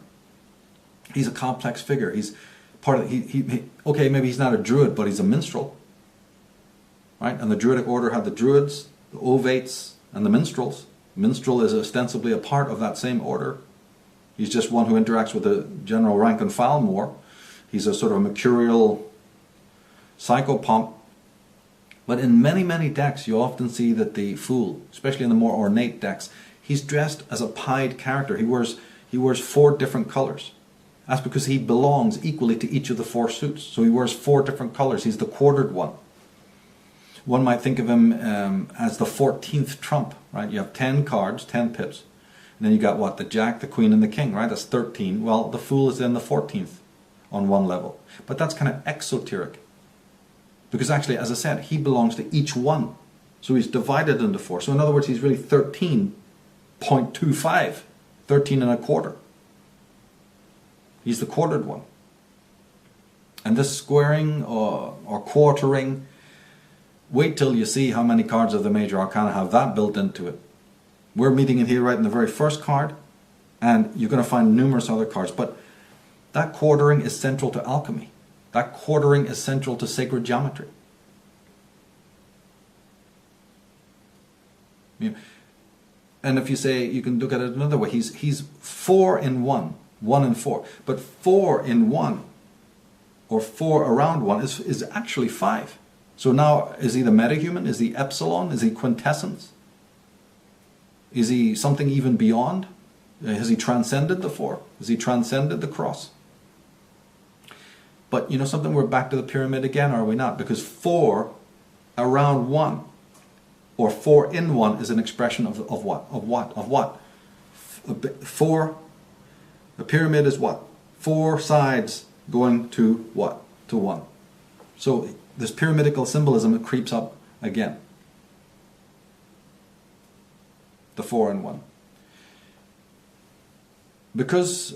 S1: He's a complex figure. He's part of okay, maybe he's not a druid, but he's a minstrel. Right? And the Druidic order had the Druids, the Ovates, and the Minstrels. Minstrel is ostensibly a part of that same order. He's just one who interacts with the general rank and file more. He's a sort of mercurial psychopomp. But in many, many decks, you often see that the Fool, especially in the more ornate decks, he's dressed as a pied character. He wears 4 different colors. That's because he belongs equally to each of the 4 suits. So he wears 4 different colors. He's the quartered one. One might think of him as the 14th trump, right? You have 10 cards, 10 pips. And then you got what? The Jack, the Queen, and the King, right? That's 13. Well, the Fool is then the 14th on one level. But that's kind of exoteric. Because actually, as I said, he belongs to each one. So he's divided into 4. So in other words, he's really 13.25. 13 and a quarter. He's the quartered one. And this squaring or quartering, wait till you see how many cards of the major arcana have that built into it. We're meeting it here right in the very first card, and you're going to find numerous other cards. But that quartering is central to alchemy. That quartering is central to sacred geometry. And if you say, you can look at it another way, he's 4 in 1, 1 in 4. But 4 in 1, or 4 around 1, is actually 5. So now, is he the metahuman? Is he epsilon? Is he quintessence? Is he something even beyond? Has he transcended the 4? Has he transcended the cross? But you know something, we're back to the pyramid again, are we not? Because 4 around 1, or 4 in 1, is an expression of what? Of what? Of what? 4, the pyramid is what? 4 sides going to what? To 1. So this pyramidical symbolism, it creeps up again. The 4 and 1. Because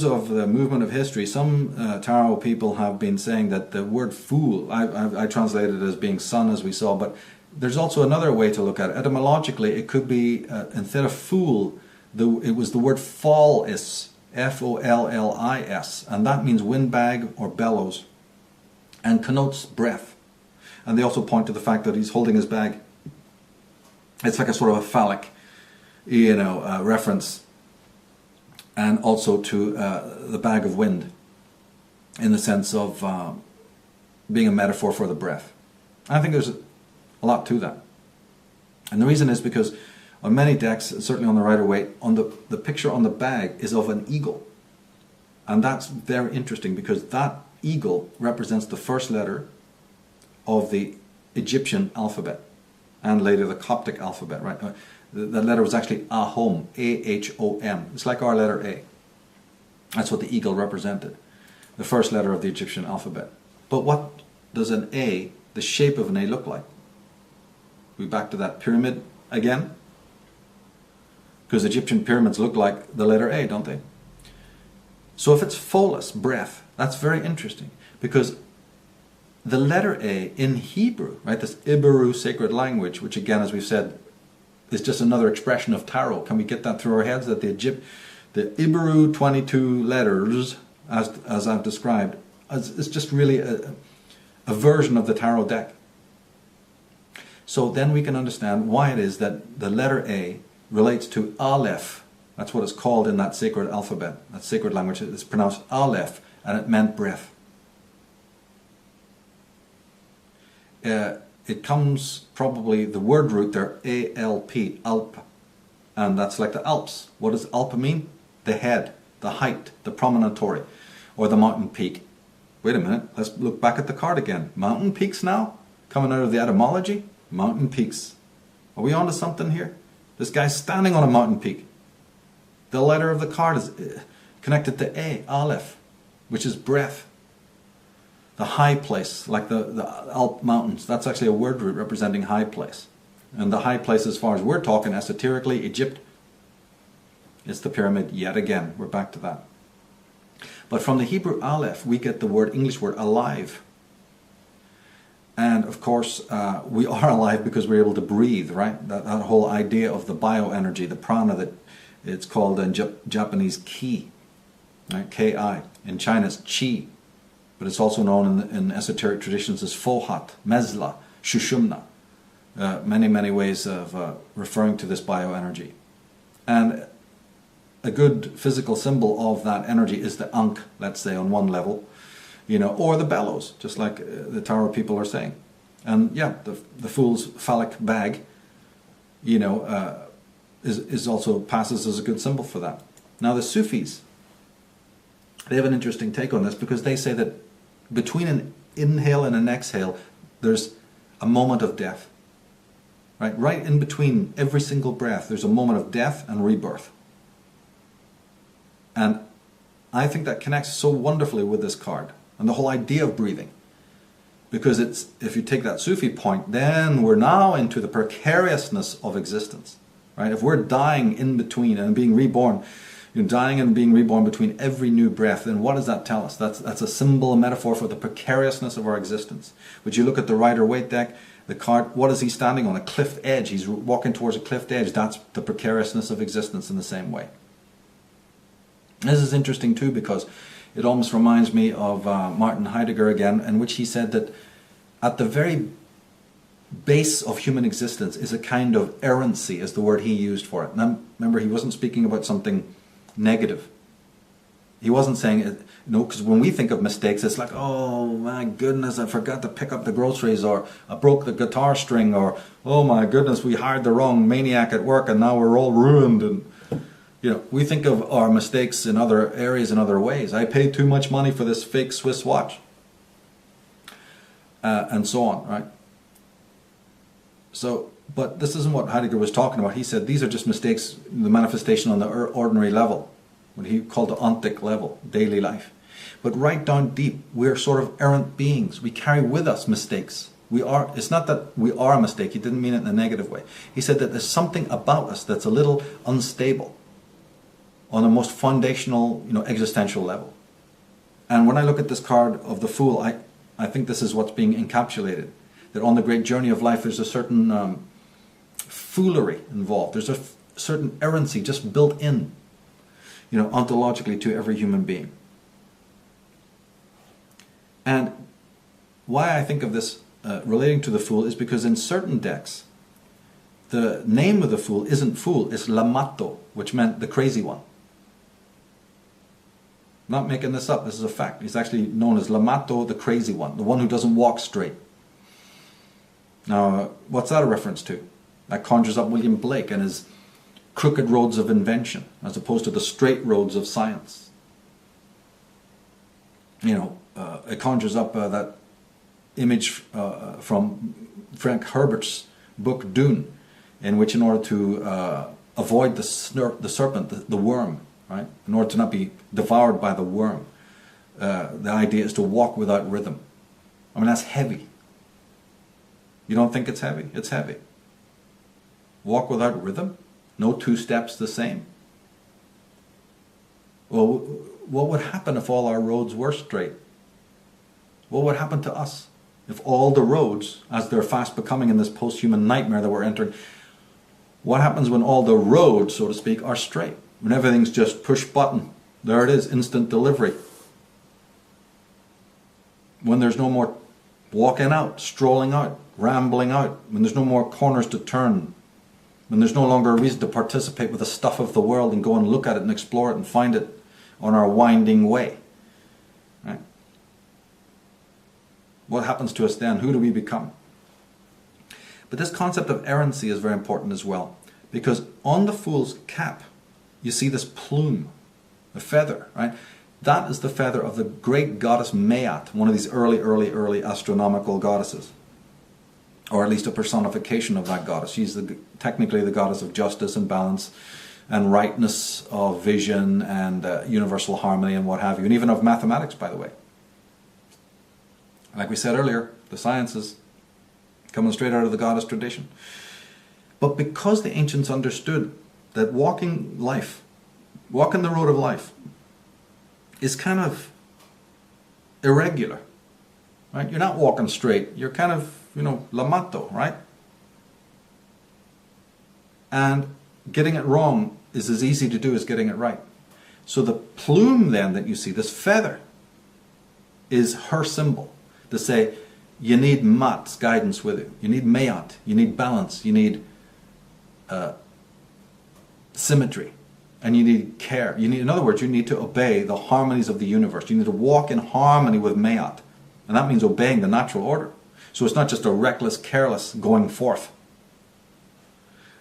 S1: of the movement of history, some tarot people have been saying that the word fool, I translated it as being sun, as we saw, but there's also another way to look at it. Etymologically, it could be, instead of fool, it was the word fallis, F-O-L-L-I-S, and that means windbag or bellows, and connotes breath. And they also point to the fact that he's holding his bag. It's like a sort of a phallic, reference, and also to the bag of wind, in the sense of being a metaphor for the breath. I think there's a lot to that. And the reason is because on many decks, certainly on the Rider-Waite, on the picture on the bag is of an eagle. And that's very interesting, because that eagle represents the first letter of the Egyptian alphabet, and later the Coptic alphabet, right? The letter was actually Ahom, A-H-O-M. It's like our letter A. That's what the eagle represented, the first letter of the Egyptian alphabet. But what does an A, the shape of an A, look like? We back to that pyramid again? Because Egyptian pyramids look like the letter A, don't they? So if it's pholos, breath, that's very interesting, because the letter A in Hebrew, right, this Ibru sacred language, which again, as we've said, is just another expression of tarot. Can we get that through our heads, that the Ibru 22 letters, as I've described, is just really a version of the tarot deck. So then we can understand why it is that the letter A relates to Aleph. That's what it's called in that sacred alphabet, that sacred language. It's pronounced Aleph, and it meant breath. It comes probably, the word root there, A-L-P, Alp, and that's like the Alps. What does Alp mean? The head, the height, the promontory, or the mountain peak. Wait a minute, let's look back at the card again. Mountain peaks now? Coming out of the etymology? Mountain peaks. Are we onto something here? This guy's standing on a mountain peak. The letter of the card is connected to A, Aleph, which is breath. The high place, like the Alp mountains, that's actually a word root representing high place. And the high place, as far as we're talking esoterically, Egypt, it's the pyramid yet again. We're back to that. But from the Hebrew Aleph, we get the English word alive. And of course, we are alive because we're able to breathe, right? That whole idea of the bioenergy, the prana, that it's called in Japanese ki, right? Ki. In China, it's chi. But it's also known in esoteric traditions as fohat, mezla, shushumna. Many, many ways of referring to this bioenergy. And a good physical symbol of that energy is the ankh, let's say, on one level, or the bellows, just like the tarot people are saying. And yeah, the fool's phallic bag, is also passes as a good symbol for that. Now the Sufis, they have an interesting take on this, because they say that between an inhale and an exhale, there's a moment of death. Right in between every single breath, there's a moment of death and rebirth. And I think that connects so wonderfully with this card and the whole idea of breathing. Because if you take that Sufi point, then we're now into the precariousness of existence. Right? If we're dying in between and being reborn, dying and being reborn between every new breath, then what does that tell us? That's a symbol, a metaphor for the precariousness of our existence. But you look at the Rider-Waite deck, the card, what is he standing on? A cliff edge. He's walking towards a cliff edge. That's the precariousness of existence in the same way. This is interesting too, because it almost reminds me of Martin Heidegger again, in which he said that at the very base of human existence is a kind of errancy, is the word he used for it. Now, remember, he wasn't speaking about something negative. He wasn't saying, because when we think of mistakes, it's like, oh my goodness, I forgot to pick up the groceries, or I broke the guitar string, or oh my goodness, we hired the wrong maniac at work and now we're all ruined. And we think of our mistakes in other areas in other ways. I paid too much money for this fake Swiss watch, and so on, right? So, but this isn't what Heidegger was talking about. He said these are just mistakes, the manifestation on the ordinary level, what he called the ontic level, daily life. But right down deep, we're sort of errant beings. We carry with us mistakes. It's not that we are a mistake. He didn't mean it in a negative way. He said that there's something about us that's a little unstable on the most foundational, existential level. And when I look at this card of the Fool, I think this is what's being encapsulated. That on the great journey of life, there's a certain foolery involved. There's a certain errancy just built in, ontologically to every human being. And why I think of this relating to the Fool is because in certain decks, the name of the Fool isn't Fool, it's L'Amato, which meant the crazy one. I'm not making this up, this is a fact. He's actually known as L'Amato, the crazy one, the one who doesn't walk straight. Now, what's that a reference to? That conjures up William Blake and his crooked roads of invention, as opposed to the straight roads of science. It conjures up that image from Frank Herbert's book Dune, in which in order to avoid the serpent, the worm, right? In order to not be devoured by the worm, the idea is to walk without rhythm. I mean, that's heavy. You don't think it's heavy? It's heavy. Walk without rhythm? No two steps the same? Well, what would happen if all our roads were straight? What would happen to us if all the roads, as they're fast becoming in this post-human nightmare that we're entering, what happens when all the roads, so to speak, are straight? When everything's just push button, there it is, instant delivery. When there's no more walking out, strolling out, rambling out, when there's no more corners to turn, when there's no longer a reason to participate with the stuff of the world and go and look at it and explore it and find it on our winding way. Right? What happens to us then? Who do we become? But this concept of errancy is very important as well, because on the Fool's cap you see this plume, the feather, right? That is the feather of the great goddess Maat, one of these early astronomical goddesses, or at least a personification of that goddess. She's technically the goddess of justice and balance and rightness of vision and universal harmony and what have you, and even of mathematics, by the way. Like we said earlier, the sciences coming straight out of the goddess tradition. But because the ancients understood that walking the road of life is kind of irregular, right? You're not walking straight. You're kind of, L'Amato, right? And getting it wrong is as easy to do as getting it right. So the plume then that you see, this feather, is her symbol to say you need Mat's guidance with it. You need Maat. You need balance. You need symmetry. And you need care. In other words, you need to obey the harmonies of the universe. You need to walk in harmony with Maat. And that means obeying the natural order. So it's not just a reckless, careless going forth.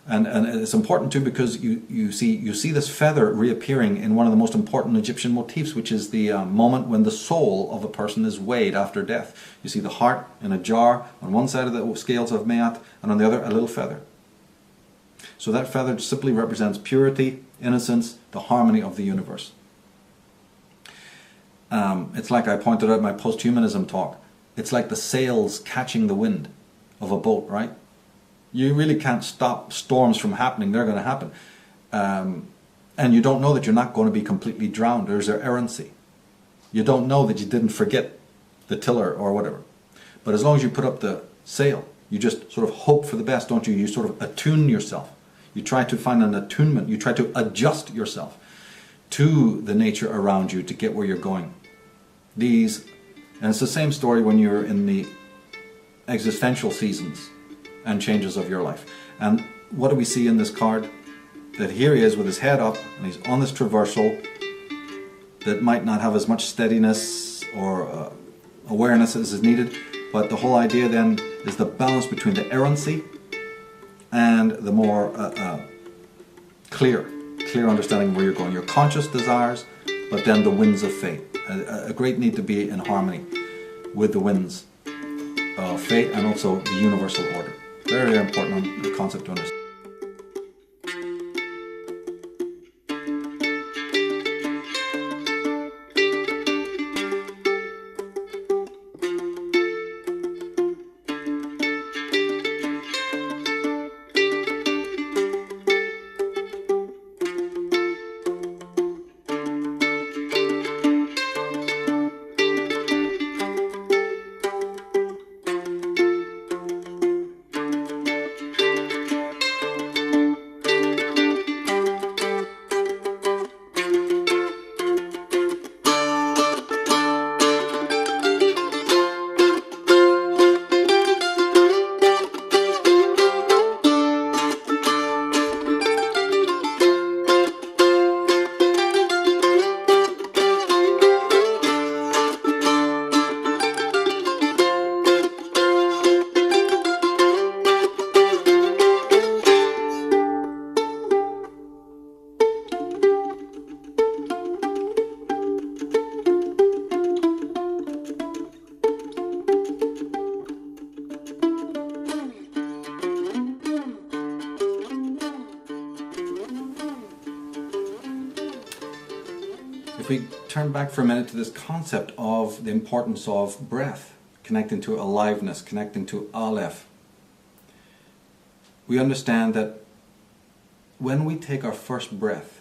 S1: And it's important too because you see this feather reappearing in one of the most important Egyptian motifs, which is the moment when the soul of a person is weighed after death. You see the heart in a jar on one side of the scales of Maat, and on the other a little feather. So that feather simply represents purity, innocence, the harmony of the universe. It's like I pointed out in my post-humanism talk. It's like the sails catching the wind of a boat, right? You really can't stop storms from happening. They're going to happen. And you don't know that you're not going to be completely drowned. There's their errancy. You don't know that you didn't forget the tiller or whatever. But as long as you put up the sail, you just sort of hope for the best, don't you? You sort of attune yourself. You try to find an attunement. You try to adjust yourself to the nature around you to get where you're going. And it's the same story when you're in the existential seasons. and changes of your life. And what do we see in this card? That here he is with his head up and he's on this traversal that might not have as much steadiness or awareness as is needed, but the whole idea then is the balance between the errancy and the more clear understanding of where you're going. Your conscious desires, but then the winds of fate. A great need to be in harmony with the winds of fate and also the universal order. Very, very important concept to understand. If we turn back for a minute to this concept of the importance of breath, connecting to aliveness, connecting to Aleph, we understand that when we take our first breath,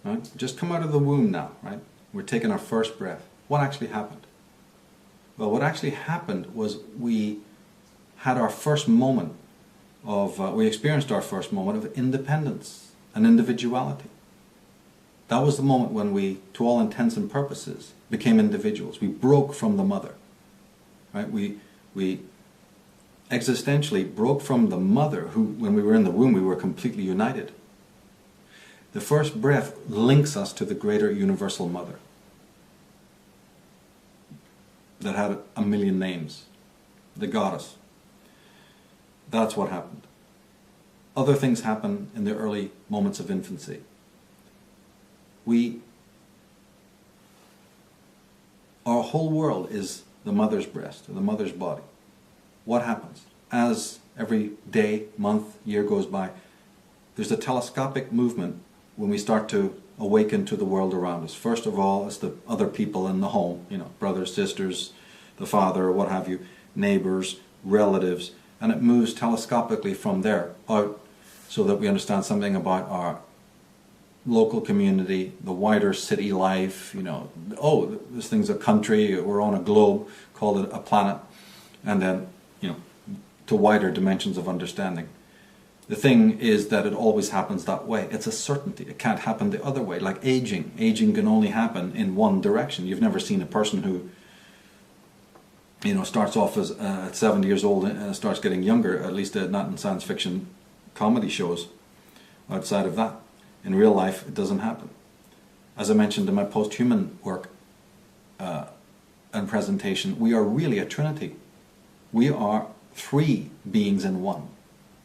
S1: right, just come out of the womb now, right? We're taking our first breath. What actually happened? Well, what actually happened was we had our first moment of, we experienced our first moment of independence and individuality. That was the moment when we, to all intents and purposes, became individuals. We broke from the mother, right? We existentially broke from the mother, who, when we were in the womb, we were completely united. The first breath links us to the greater universal mother that had a million names, the goddess. That's what happened. Other things happen in the early moments of infancy. Our whole world is the mother's breast, or the mother's body. What happens? As every day, month, year goes by, there's a telescopic movement when we start to awaken to the world around us. First of all, it's the other people in the home, brothers, sisters, the father, what have you, neighbors, relatives, and it moves telescopically from there out so that we understand something about our local community, the wider city life, oh, this thing's a country, we're on a globe, call it a planet, and then, to wider dimensions of understanding. The thing is that it always happens that way. It's a certainty. It can't happen the other way. Like aging. Aging can only happen in one direction. You've never seen a person who, starts off as at 70 years old and starts getting younger, at least not in science fiction comedy shows. Outside of that, in real life, it doesn't happen. As I mentioned in my post-human work and presentation, we are really a trinity. We are three beings in one.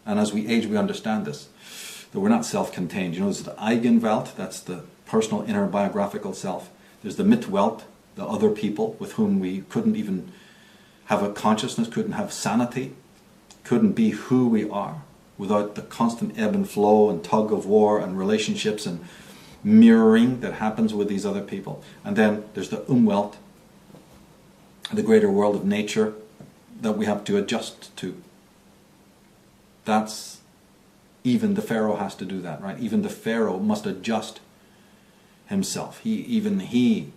S1: And as we age, we understand this, that we're not self-contained. There's the Eigenwelt, that's the personal inner biographical self. There's the Mitwelt, the other people with whom we couldn't even have a consciousness, couldn't have sanity, couldn't be who we are without the constant ebb and flow and tug of war and relationships and mirroring that happens with these other people. And then there's the Umwelt, the greater world of nature that we have to adjust to. That's, even the Pharaoh has to do that, right? Even the Pharaoh must adjust himself. Even he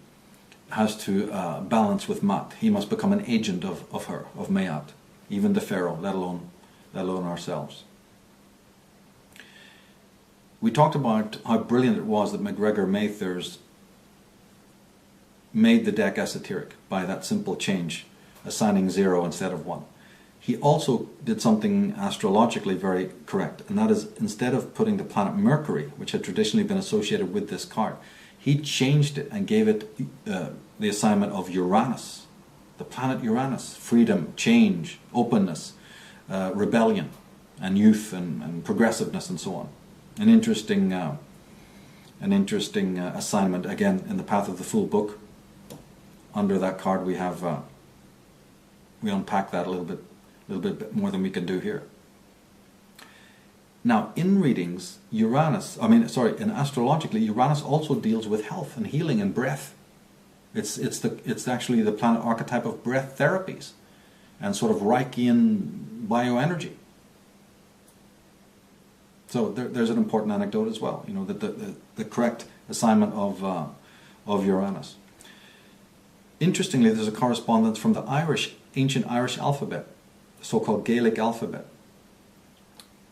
S1: has to balance with Mat. He must become an agent of her, of Mayat. Even the Pharaoh, let alone ourselves. We talked about how brilliant it was that MacGregor Mathers made the deck esoteric by that simple change, assigning 0 instead of 1. he also did something astrologically very correct, and that is, instead of putting the planet Mercury, which had traditionally been associated with this card, he changed it and gave it the assignment of Uranus, the planet Uranus, freedom, change, openness, rebellion, and youth, and progressiveness, and so on. An interesting assignment, again, in the Path of the Fool book. Under that card we have, we unpack that a little bit more than we can do here. Now, in readings, in astrologically, Uranus also deals with health and healing and breath. It's actually the planet archetype of breath therapies and sort of Reichian bioenergy. So there's an important anecdote as well. You know, that the correct assignment of Uranus. Interestingly, there's a correspondence from the ancient Irish alphabet, the so-called Gaelic alphabet.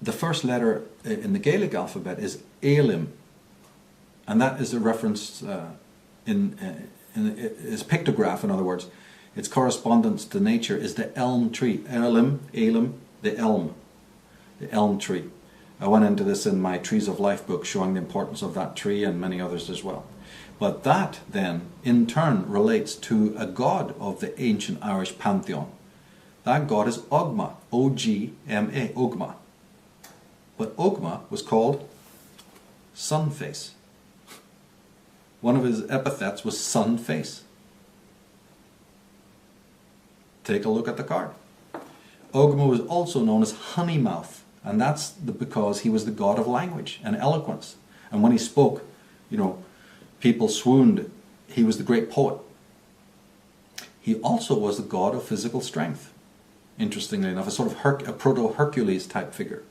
S1: The first letter in the Gaelic alphabet is Éilim, and that is a reference is pictograph. In other words, its correspondence to nature is the elm tree. Éilim, the elm tree. I went into this in my Trees of Life book, showing the importance of that tree and many others as well. But that then, in turn, relates to a god of the ancient Irish pantheon. That god is Ogma, O-G-M-A, Ogma. But Ogma was called sun face. One of his epithets was sun face. Take a look at the card. Ogma was also known as honey mouth, and that's because he was the god of language and eloquence. And when he spoke, you know, people swooned. He was the great poet. He also was the god of physical strength, interestingly enough, a sort of a proto-Hercules type figure.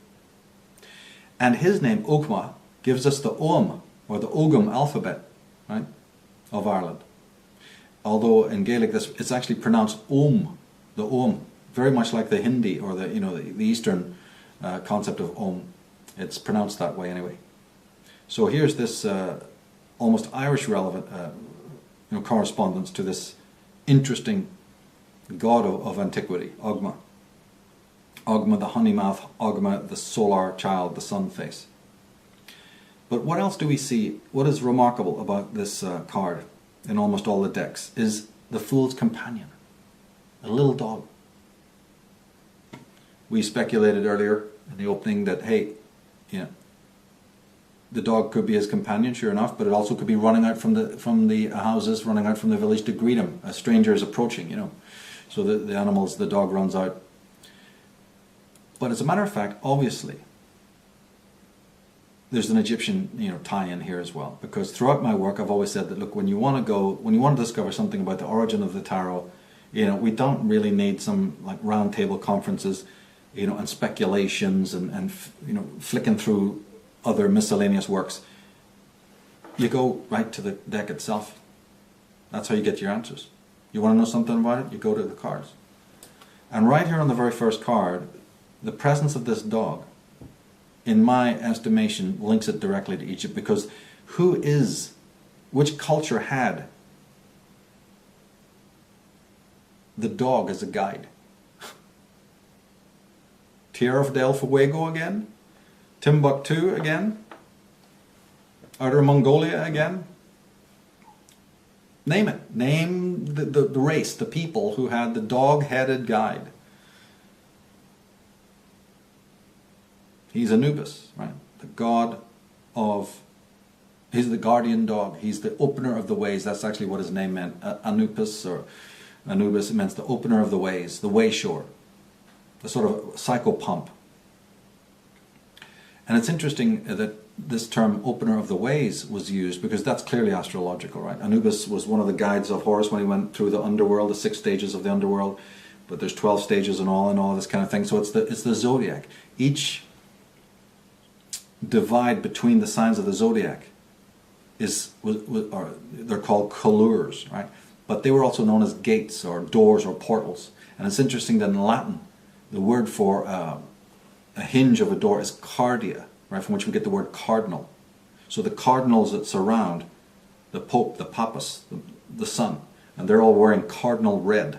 S1: And his name, Ogma, gives us the Ogham, or the Ogham alphabet, right, of Ireland. Although in Gaelic it's actually pronounced Om, the Om, very much like the Hindi or the Eastern concept of Om. It's pronounced that way anyway. So here's this almost Irish relevant correspondence to this interesting god of antiquity, Ogma. Ogma the honey mouth, Ogma the solar child, the sun face. But what else do we see? What is remarkable about this card in almost all the decks is the Fool's Companion, a little dog. We speculated earlier in the opening that, hey, the dog could be his companion, sure enough, but it also could be running out from the houses, running out from the village to greet him. A stranger is approaching, So the dog runs out. But as a matter of fact, obviously, there's an Egyptian, tie-in here as well. Because throughout my work, I've always said that, look, when you want to discover something about the origin of the tarot, we don't really need some like round table conferences, and speculations and flicking through other miscellaneous works. You go right to the deck itself. That's how you get your answers. You want to know something about it? You go to the cards. And right here on the very first card, the presence of this dog, in my estimation, links it directly to Egypt, because which culture had the dog as a guide? Tierra del Fuego again? Timbuktu again? Outer Mongolia again? Name it. Name the race, the people who had the dog-headed guide. He's Anubis, right? He's the guardian dog. He's the opener of the ways. That's actually what his name meant. Anubis, it means the opener of the ways, the way shore, the sort of psychopomp. And it's interesting that this term opener of the ways was used because that's clearly astrological, right? Anubis was one of the guides of Horus when he went through the underworld, the 6 stages of the underworld, but there's 12 stages and all this kind of thing. So it's the zodiac. Each divide between the signs of the zodiac they're called colures, right? But they were also known as gates or doors or portals. And it's interesting that in Latin, the word for a hinge of a door is cardia, right? From which we get the word cardinal. So the cardinals that surround the Pope, the Papas, the sun, and they're all wearing cardinal red.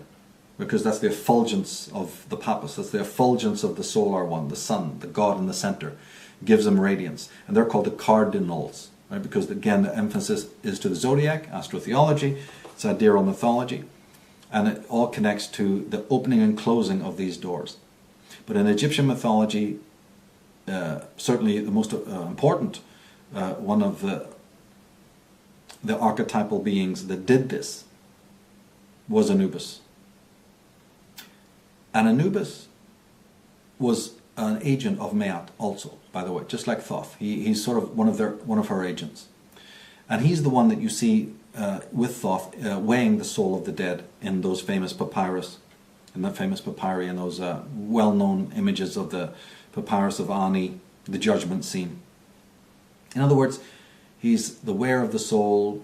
S1: because that's the effulgence of the pappus, that's the effulgence of the solar one, the sun, the god in the center, gives them radiance. And they're called the cardinals, right? Because again, the emphasis is to the zodiac, astrotheology, sidereal mythology, and it all connects to the opening and closing of these doors. But in Egyptian mythology, certainly the most important one of the archetypal beings that did this was Anubis. And Anubis was an agent of Maat also, by the way, just like Thoth. He's sort of one of her agents. And he's the one that you see with Thoth weighing the soul of the dead in those famous papyrus, in the famous papyri, and those well-known images of the papyrus of Ani, the judgment scene. In other words, he's the wearer of the soul,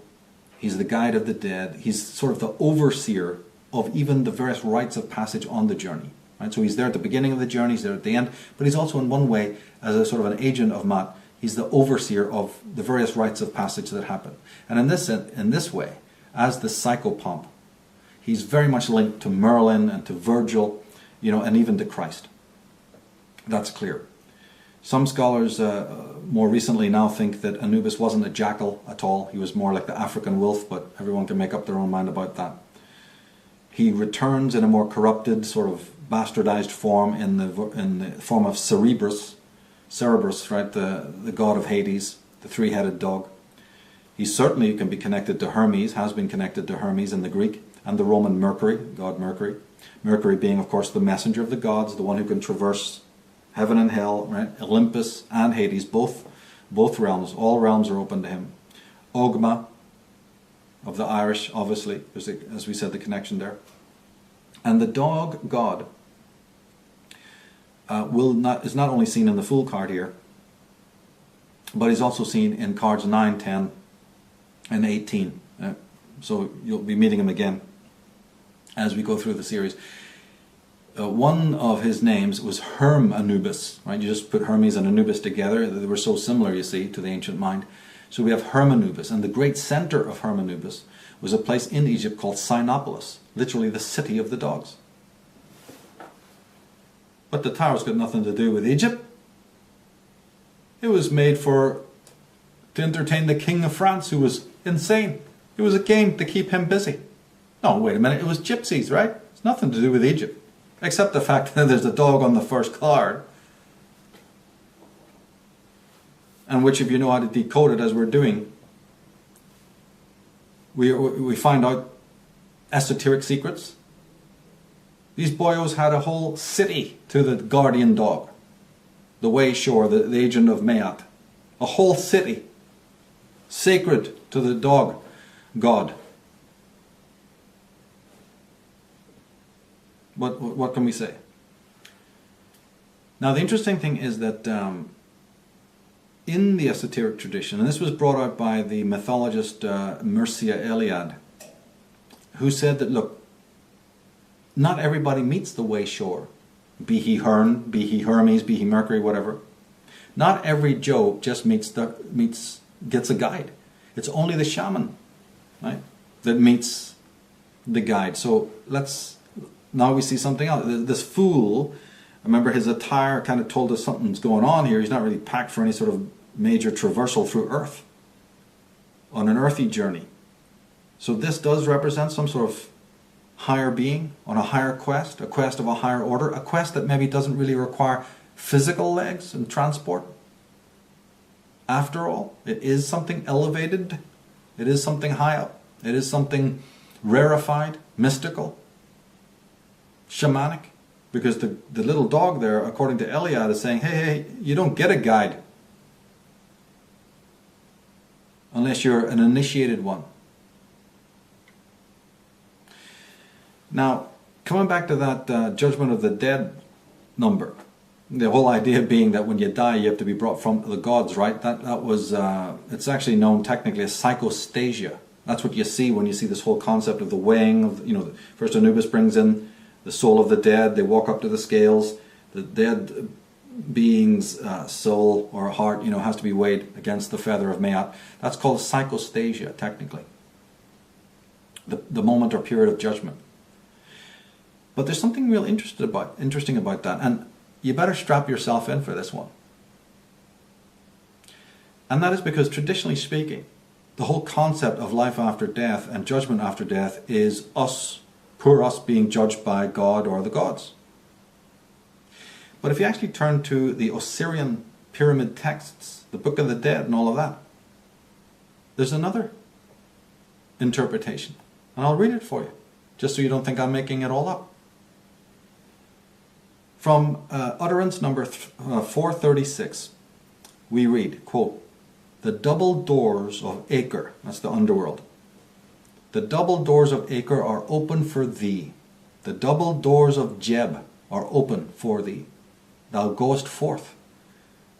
S1: he's the guide of the dead, he's sort of the overseer of even the various rites of passage on the journey. Right? So he's there at the beginning of the journey, he's there at the end, but he's also in one way, as a sort of an agent of Maat, he's the overseer of the various rites of passage that happen. And in this way, as the psychopomp, he's very much linked to Merlin and to Virgil, and even to Christ. That's clear. Some scholars more recently now think that Anubis wasn't a jackal at all. He was more like the African wolf, but everyone can make up their own mind about that. He returns in a more corrupted, sort of bastardized form in the form of Cerberus, right, the god of Hades, the three-headed dog. He certainly can be connected to Hermes, has been connected to Hermes in the Greek, and the Roman Mercury, god Mercury. Mercury being, of course, the messenger of the gods, the one who can traverse heaven and hell, right? Olympus and Hades, both realms, all realms are open to him. Ogma, of the Irish, obviously, there's, as we said, the connection there. And the dog god is not only seen in the full card here, but he's also seen in cards 9, 10, and 18. So you'll be meeting him again as we go through the series. One of his names was Herm Anubis, right? You just put Hermes and Anubis together. They were so similar, you see, to the ancient mind. So we have Herm Anubis, and the great center of Herm Anubis was a place in Egypt called Sinopolis, literally the city of the dogs. But the tower's got nothing to do with Egypt. It was made to entertain the King of France, who was insane. It was a game to keep him busy. No, wait a minute, it was gypsies, right? It's nothing to do with Egypt. Except the fact that there's a dog on the first card, and which, if you know how to decode it as we're doing, we find out esoteric secrets. These boyos had a whole city to the guardian dog, the Way Shore, the agent of Maat. A whole city sacred to the dog god. What can we say? Now, the interesting thing is that in the esoteric tradition, and this was brought out by the mythologist Mircea Eliade, who said that, look, not everybody meets the Way Shore, be he Herne, be he Hermes, be he Mercury, whatever. Not every Joe just gets a guide. It's only the shaman, right, that meets the guide. So now we see something else. This fool, remember his attire kind of told us something's going on here. He's not really packed for any sort of major traversal through Earth, on an earthy journey. So this does represent some sort of higher being on a higher quest, a quest of a higher order, a quest that maybe doesn't really require physical legs and transport. After all, it is something elevated, it is something high up, it is something rarefied, mystical, shamanic, because the little dog there, according to Eliade, is saying, hey, you don't get a guide unless you're an initiated one. Now, coming back to that Judgment of the Dead number, the whole idea being that when you die you have to be brought from the gods, right? That was, it's actually known technically as psychostasia. That's what you see when you see this whole concept of the weighing of, first Anubis brings in the soul of the dead, they walk up to the scales, the dead being's soul or heart, has to be weighed against the feather of Maat. That's called psychostasia, technically. The moment or period of judgment. But there's something real interesting about that, and you better strap yourself in for this one. And that is because, traditionally speaking, the whole concept of life after death and judgment after death is us, poor us, being judged by God or the gods. But if you actually turn to the Osirian pyramid texts, the Book of the Dead and all of that, there's another interpretation. And I'll read it for you, just so you don't think I'm making it all up. From utterance number 436, we read, quote, "The double doors of Acre," that's the underworld, "the double doors of Acre are open for thee. The double doors of Jeb are open for thee. Thou goest forth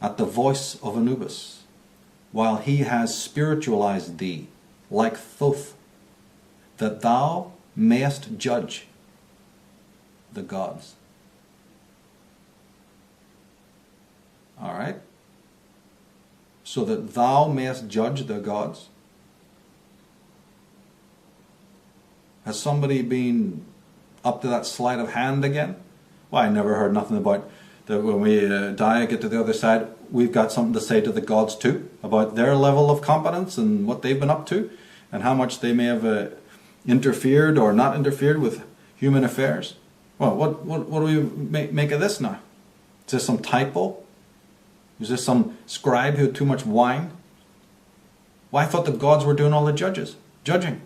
S1: at the voice of Anubis, while he has spiritualized thee like Thoth, that thou mayest judge the gods." All right? So that thou mayest judge the gods. Has somebody been up to that sleight of hand again? Well, I never heard nothing about that when we die and get to the other side, we've got something to say to the gods too, about their level of competence and what they've been up to, and how much they may have interfered or not interfered with human affairs. Well, what do we make of this now? Is this some typo? Is this some scribe who had too much wine? Well, I thought the gods were doing all the judging.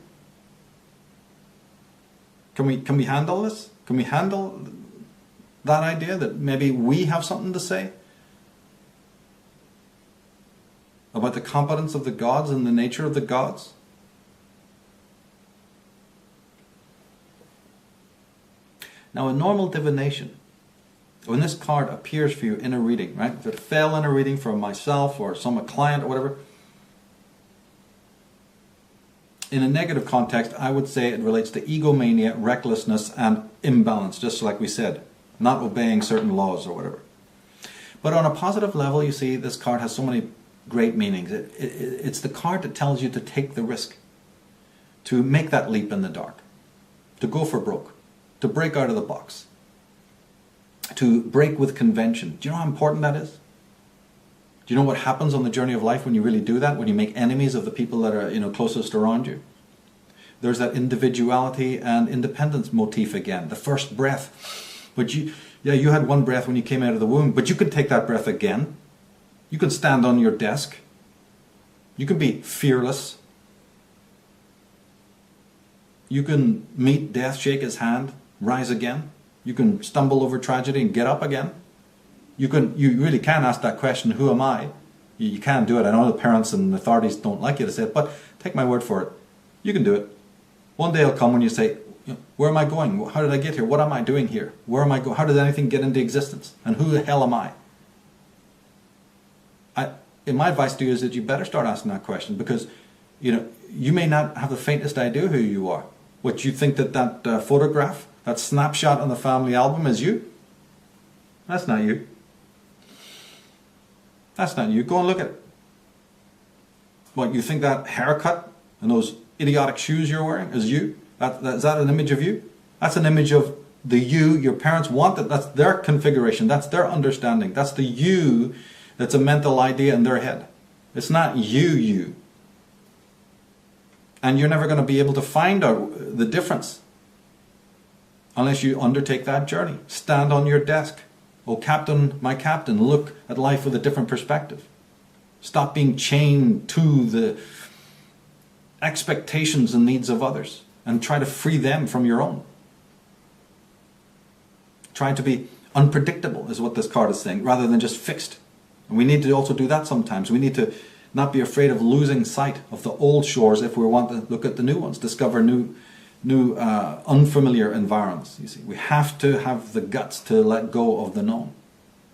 S1: Can we handle this? Can we handle that idea that maybe we have something to say about the competence of the gods and the nature of the gods? Now, in normal divination, when this card appears for you in a reading, right? If it fell in a reading from myself or some client or whatever, in a negative context, I would say it relates to egomania, recklessness, and imbalance, just like we said, not obeying certain laws or whatever. But on a positive level, you see, this card has so many great meanings. It's the card that tells you to take the risk, to make that leap in the dark, to go for broke, to break out of the box, to break with convention. Do you know how important that is? Do you know what happens on the journey of life when you really do that? When you make enemies of the people that are, closest around you? There's that individuality and independence motif again. The first breath. But you had one breath when you came out of the womb, but you could take that breath again. You can stand on your desk. You can be fearless. You can meet death, shake his hand, rise again. You can stumble over tragedy and get up again. You really can ask that question, who am I? You can do it. I know the parents and authorities don't like you to say it, but take my word for it. You can do it. One day will come when you say, where am I going? How did I get here? What am I doing here? Where am I going? How did anything get into existence? And who the hell am I? My advice to you is that you better start asking that question, because you may not have the faintest idea who you are. What you think that photograph, that snapshot on the family album is you? That's not you. That's not you. Go and look at it. What, you think that haircut and those idiotic shoes you're wearing is you? Is that an image of you? That's an image of the you your parents wanted. That's their configuration. That's their understanding. That's the you that's a mental idea in their head. It's not you. And you're never going to be able to find out the difference unless you undertake that journey. Stand on your desk. Oh, captain, my captain, look at life with a different perspective. Stop being chained to the expectations and needs of others, and try to free them from your own. Try to be unpredictable is what this card is saying, rather than just fixed. And we need to also do that sometimes. We need to not be afraid of losing sight of the old shores if we want to look at the new ones, discover new unfamiliar environs. You see, we have to have the guts to let go of the known,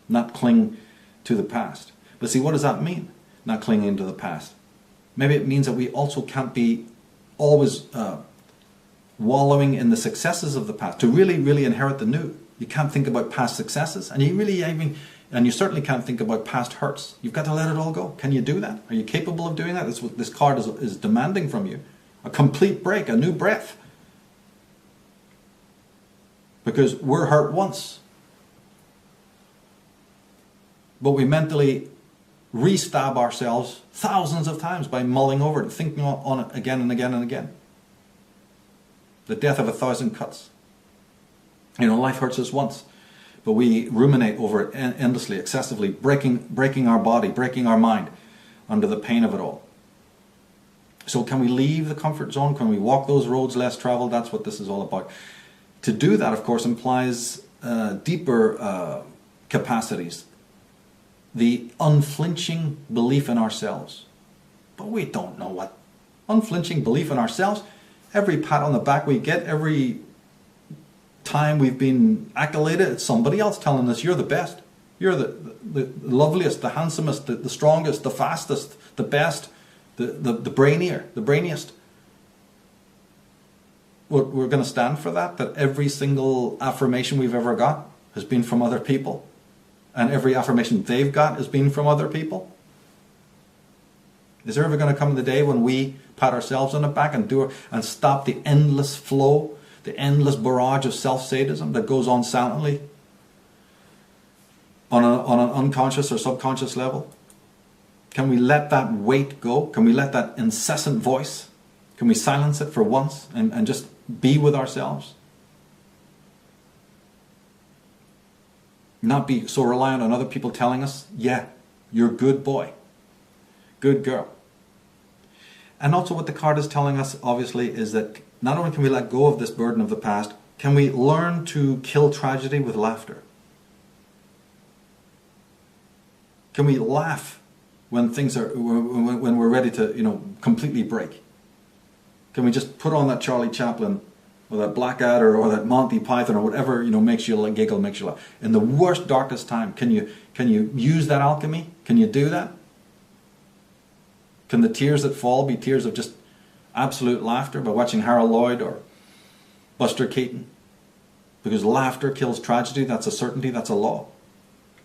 S1: not cling to the past. But see, what does that mean, not clinging to the past? Maybe it means that we also can't be always wallowing in the successes of the past. To really inherit the new, you can't think about past successes, and you certainly can't think about past hurts. You've got to let it all go. Can you do that? Are you capable of doing that? That's what this card is demanding from you. A complete break, a new breath. Because we're hurt once, but we mentally re-stab ourselves thousands of times by mulling over it, thinking on it again and again and again. The death of 1,000 cuts. Life hurts us once, but we ruminate over it endlessly, excessively, breaking our body, breaking our mind under the pain of it all. So can we leave the comfort zone? Can we walk those roads less traveled? That's what this is all about. To do that, of course, implies deeper capacities. The unflinching belief in ourselves. But we don't know what unflinching belief in ourselves. Every pat on the back we get, every time we've been accoladed, it's somebody else telling us you're the best. You're the loveliest, the handsomest, the strongest, the fastest, the best, the brainiest. We're going to stand for that every single affirmation we've ever got has been from other people. And every affirmation they've got has been from other people. Is there ever going to come the day when we pat ourselves on the back and stop the endless flow, the endless barrage of self-sadism that goes on silently on an unconscious or subconscious level? Can we let that weight go? Can we let that incessant voice, can we silence it for once and just be with ourselves? Not be so reliant on other people telling us, yeah, you're a good boy, good girl. And also what the card is telling us, obviously, is that not only can we let go of this burden of the past, can we learn to kill tragedy with laughter? Can we laugh when when we're ready to, completely break? Can we just put on that Charlie Chaplin or that Blackadder or that Monty Python or whatever, makes you giggle, makes you laugh? In the worst, darkest time, can you use that alchemy? Can you do that? Can the tears that fall be tears of just absolute laughter by watching Harold Lloyd or Buster Keaton? Because laughter kills tragedy. That's a certainty. That's a law.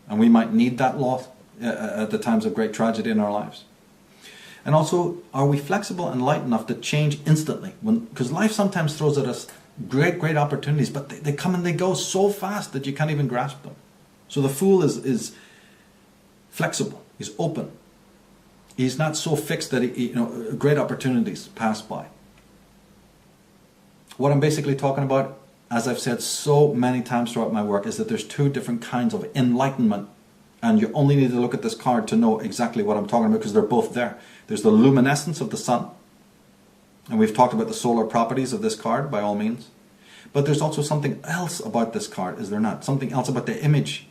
S1: And we might need that law at the times of great tragedy in our lives. And also, are we flexible and light enough to change instantly? Because life sometimes throws at us great opportunities, but they come and they go so fast that you can't even grasp them. So the fool is flexible. He's open. He's not so fixed that great opportunities pass by. What I'm basically talking about, as I've said so many times throughout my work, is that there's two different kinds of enlightenment. And you only need to look at this card to know exactly what I'm talking about, because they're both there. There's the luminescence of the sun. And we've talked about the solar properties of this card, by all means. But there's also something else about this card, is there not? Something else about the image.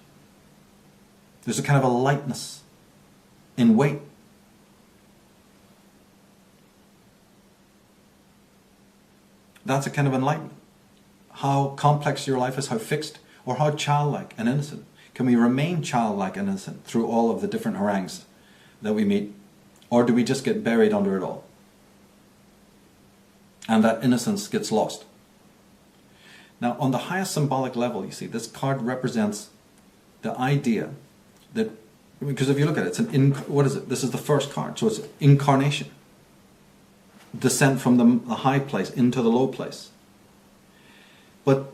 S1: There's a kind of a lightness in weight. That's a kind of enlightenment. How complex your life is, how fixed, or how childlike and innocent. Can we remain childlike and innocent through all of the different harangues that we meet? Or do we just get buried under it all? And that innocence gets lost. Now, on the highest symbolic level, you see, this card represents the idea that, because if you look at it, what is it? This is the first card, so it's incarnation. Descent from the high place into the low place. But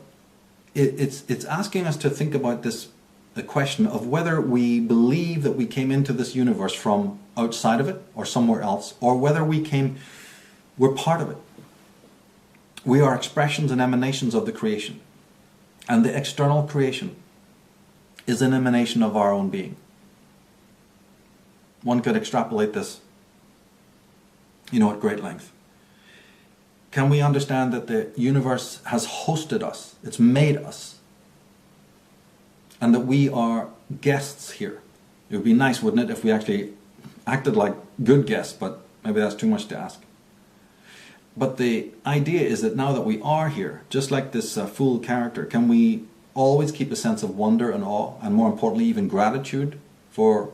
S1: it's asking us to think about the question of whether we believe that we came into this universe from outside of it or somewhere else, or whether we're part of it. We are expressions and emanations of the creation. And the external creation is an emanation of our own being. One could extrapolate this, at great length. Can we understand that the universe has hosted us? It's made us. And that we are guests here. It would be nice, wouldn't it, if we actually acted like good guests, but maybe that's too much to ask. But the idea is that now that we are here, just like this fool character, can we always keep a sense of wonder and awe, and more importantly, even gratitude for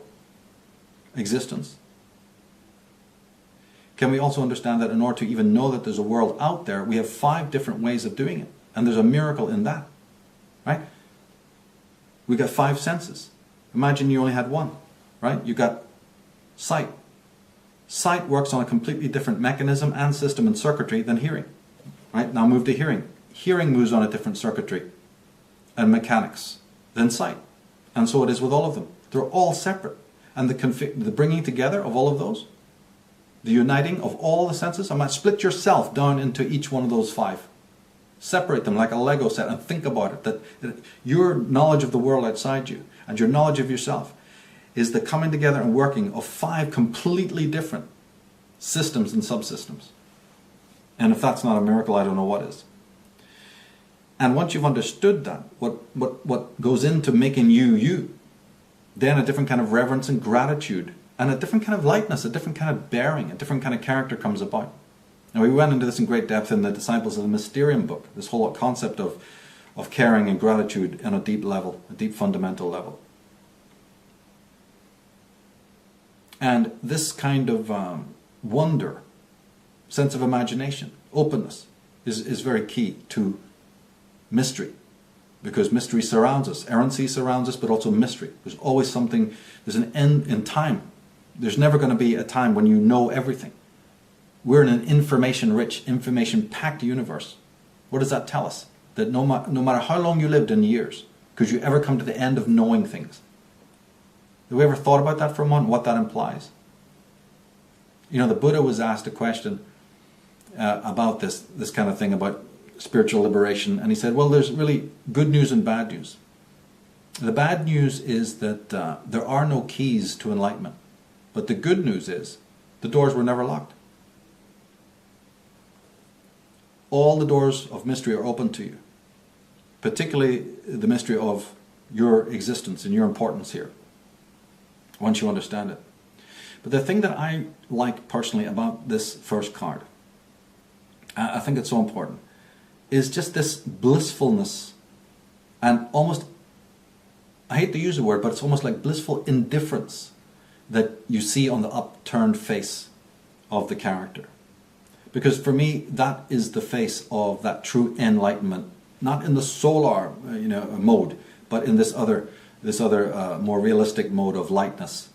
S1: existence? Can we also understand that in order to even know that there's a world out there, we have 5 different ways of doing it, and there's a miracle in that, right? We got 5 senses. Imagine you only had one, right? You got sight. Sight works on a completely different mechanism and system and circuitry than hearing, right? Now move to hearing. Hearing moves on a different circuitry and mechanics than sight. And so it is with all of them. They're all separate. And the bringing together of all of those, the uniting of all the senses, I might split yourself down into each one of those 5. Separate them like a Lego set and think about it. That your knowledge of the world outside you and your knowledge of yourself is the coming together and working of 5 completely different systems and subsystems. And if that's not a miracle, I don't know what is. And once you've understood that, what goes into making you you, then a different kind of reverence and gratitude and a different kind of lightness, a different kind of bearing, a different kind of character comes about. Now we went into this in great depth in the Disciples of the Mysterium book, this whole concept of caring and gratitude on a deep level, a deep fundamental level. And this kind of wonder, sense of imagination, openness is very key to mystery. Because mystery surrounds us. Errancy surrounds us, but also mystery. There's always something, there's an end in time. There's never going to be a time when you know everything. We're in an information-rich, information-packed universe. What does that tell us? That no matter how long you lived in years, could you ever come to the end of knowing things? Have we ever thought about that for a moment, what that implies? You know, the Buddha was asked a question about this kind of thing, about spiritual liberation, and he said, well, there's really good news and bad news. The bad news is that there are no keys to enlightenment, but the good news is the doors were never locked. All the doors of mystery are open to you, particularly the mystery of your existence and your importance here, once you understand it. But the thing that I like personally about this first card, I think it's so important, is just this blissfulness and almost, I hate to use the word, but it's almost like blissful indifference that you see on the upturned face of the character. Because for me, that is the face of that true enlightenment, not in the solar mode, but in this other more realistic mode of lightness.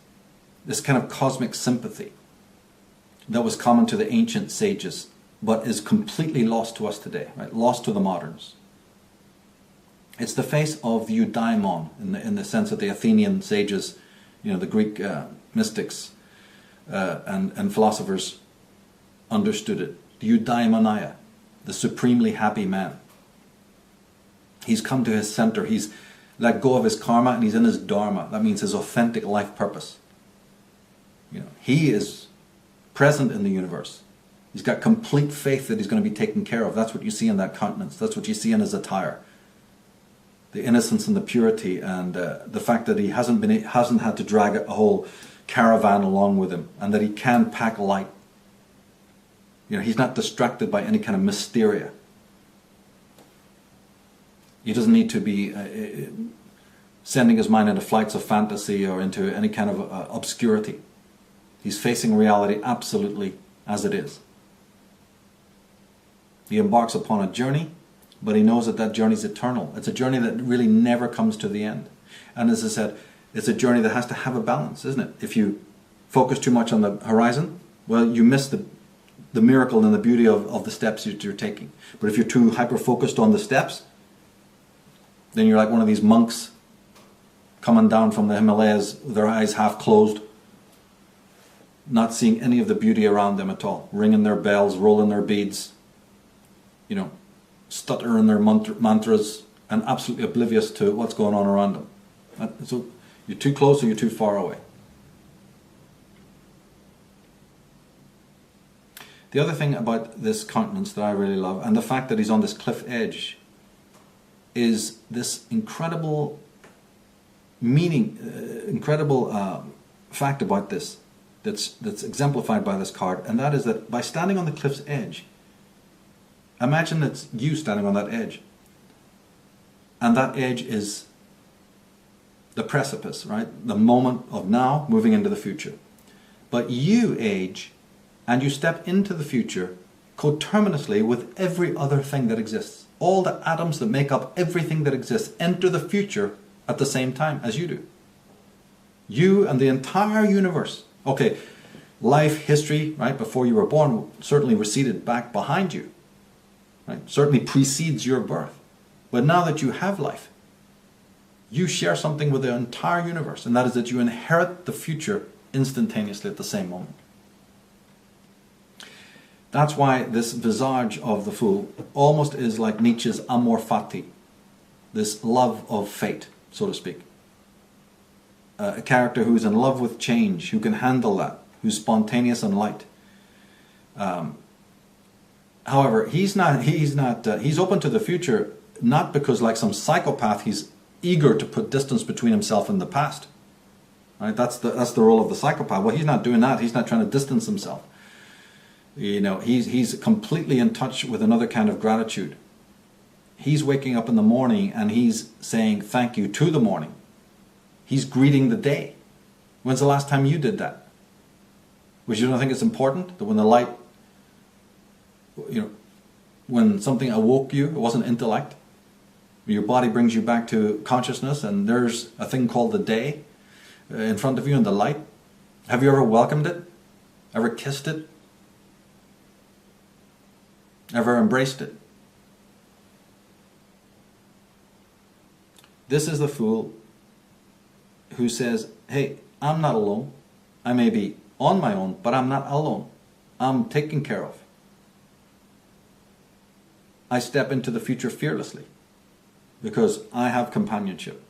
S1: This kind of cosmic sympathy that was common to the ancient sages, but is completely lost to us today, right? Lost to the moderns. It's the face of the eudaimon, in the sense that the Athenian sages, the Greek mystics and philosophers understood it. The eudaimonia, the supremely happy man. He's come to his center. He's let go of his karma and he's in his dharma. That means his authentic life purpose. He is present in the universe. He's got complete faith that he's going to be taken care of. That's what you see in that countenance. That's what you see in his attire. The innocence and the purity, and the fact that he hasn't had to drag a whole caravan along with him, and that he can pack light. He's not distracted by any kind of mysteria. He doesn't need to be sending his mind into flights of fantasy or into any kind of obscurity. He's facing reality absolutely as it is. He embarks upon a journey, but he knows that journey is eternal. It's a journey that really never comes to the end. And as I said, it's a journey that has to have a balance, isn't it? If you focus too much on the horizon, well, you miss the miracle and the beauty of the steps that you're taking. But if you're too hyper-focused on the steps, then you're like one of these monks coming down from the Himalayas, their eyes half closed, not seeing any of the beauty around them at all, ringing their bells, rolling their beads, stuttering their mantras, and absolutely oblivious to what's going on around them. So you're too close or you're too far away. The other thing about this countenance that I really love, and the fact that he's on this cliff edge, is this incredible fact about this that's exemplified by this card, and that is that by standing on the cliff's edge, imagine it's you standing on that edge, and that edge is the precipice, right? The moment of now moving into the future. But you age and you step into the future coterminously with every other thing that exists. All the atoms that make up everything that exists enter the future at the same time as you do. You and the entire universe. Okay, life, history, right, before you were born certainly receded back behind you. Right? Certainly precedes your birth. But now that you have life, you share something with the entire universe, and that is that you inherit the future instantaneously at the same moment. That's why this visage of the fool almost is like Nietzsche's amor fati, this love of fate, so to speak. A character who's in love with change, who can handle that, who's spontaneous and light. However, he's open to the future, not because like some psychopath he's eager to put distance between himself and the past. Right? That's the role of the psychopath. Well, he's not doing that. He's not trying to distance himself. You know, he's completely in touch with another kind of gratitude. He's waking up in the morning and he's saying thank you to the morning. He's greeting the day. When's the last time you did that? Which you don't think it's important that when the light, you know, when something awoke you, it wasn't intellect. Your body brings you back to consciousness, and there's a thing called the day in front of you in the light. Have you ever welcomed it? Ever kissed it? Ever embraced it? This is the fool who says, hey, I'm not alone. I may be on my own, but I'm not alone. I'm taken care of. I step into the future fearlessly because I have companionship.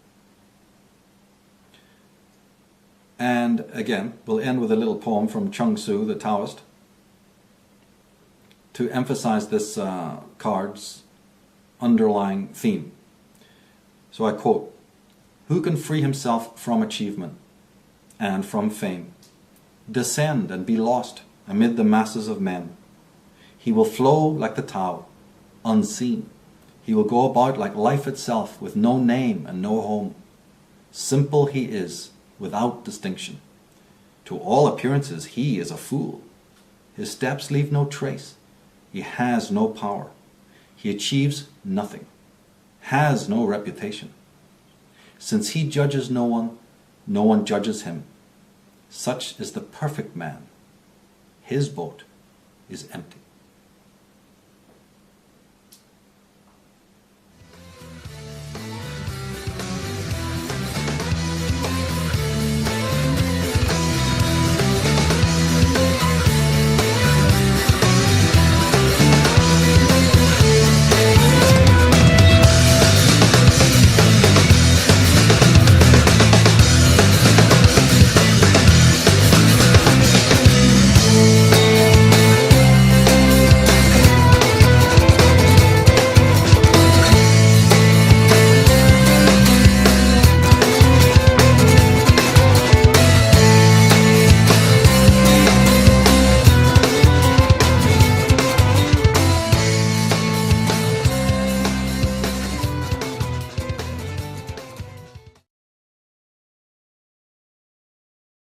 S1: And again, we'll end with a little poem from Chuang Tzu, the Taoist, to emphasize this card's underlying theme. So I quote, "Who can free himself from achievement and from fame, descend and be lost amid the masses of men? He will flow like the Tao, unseen. He will go about like life itself, with no name and no home. Simple he is, without distinction. To all appearances he is a fool. His steps leave no trace. He has no power. He achieves nothing, has no reputation. Since he judges no one judges him. Such is the perfect man. His boat is empty."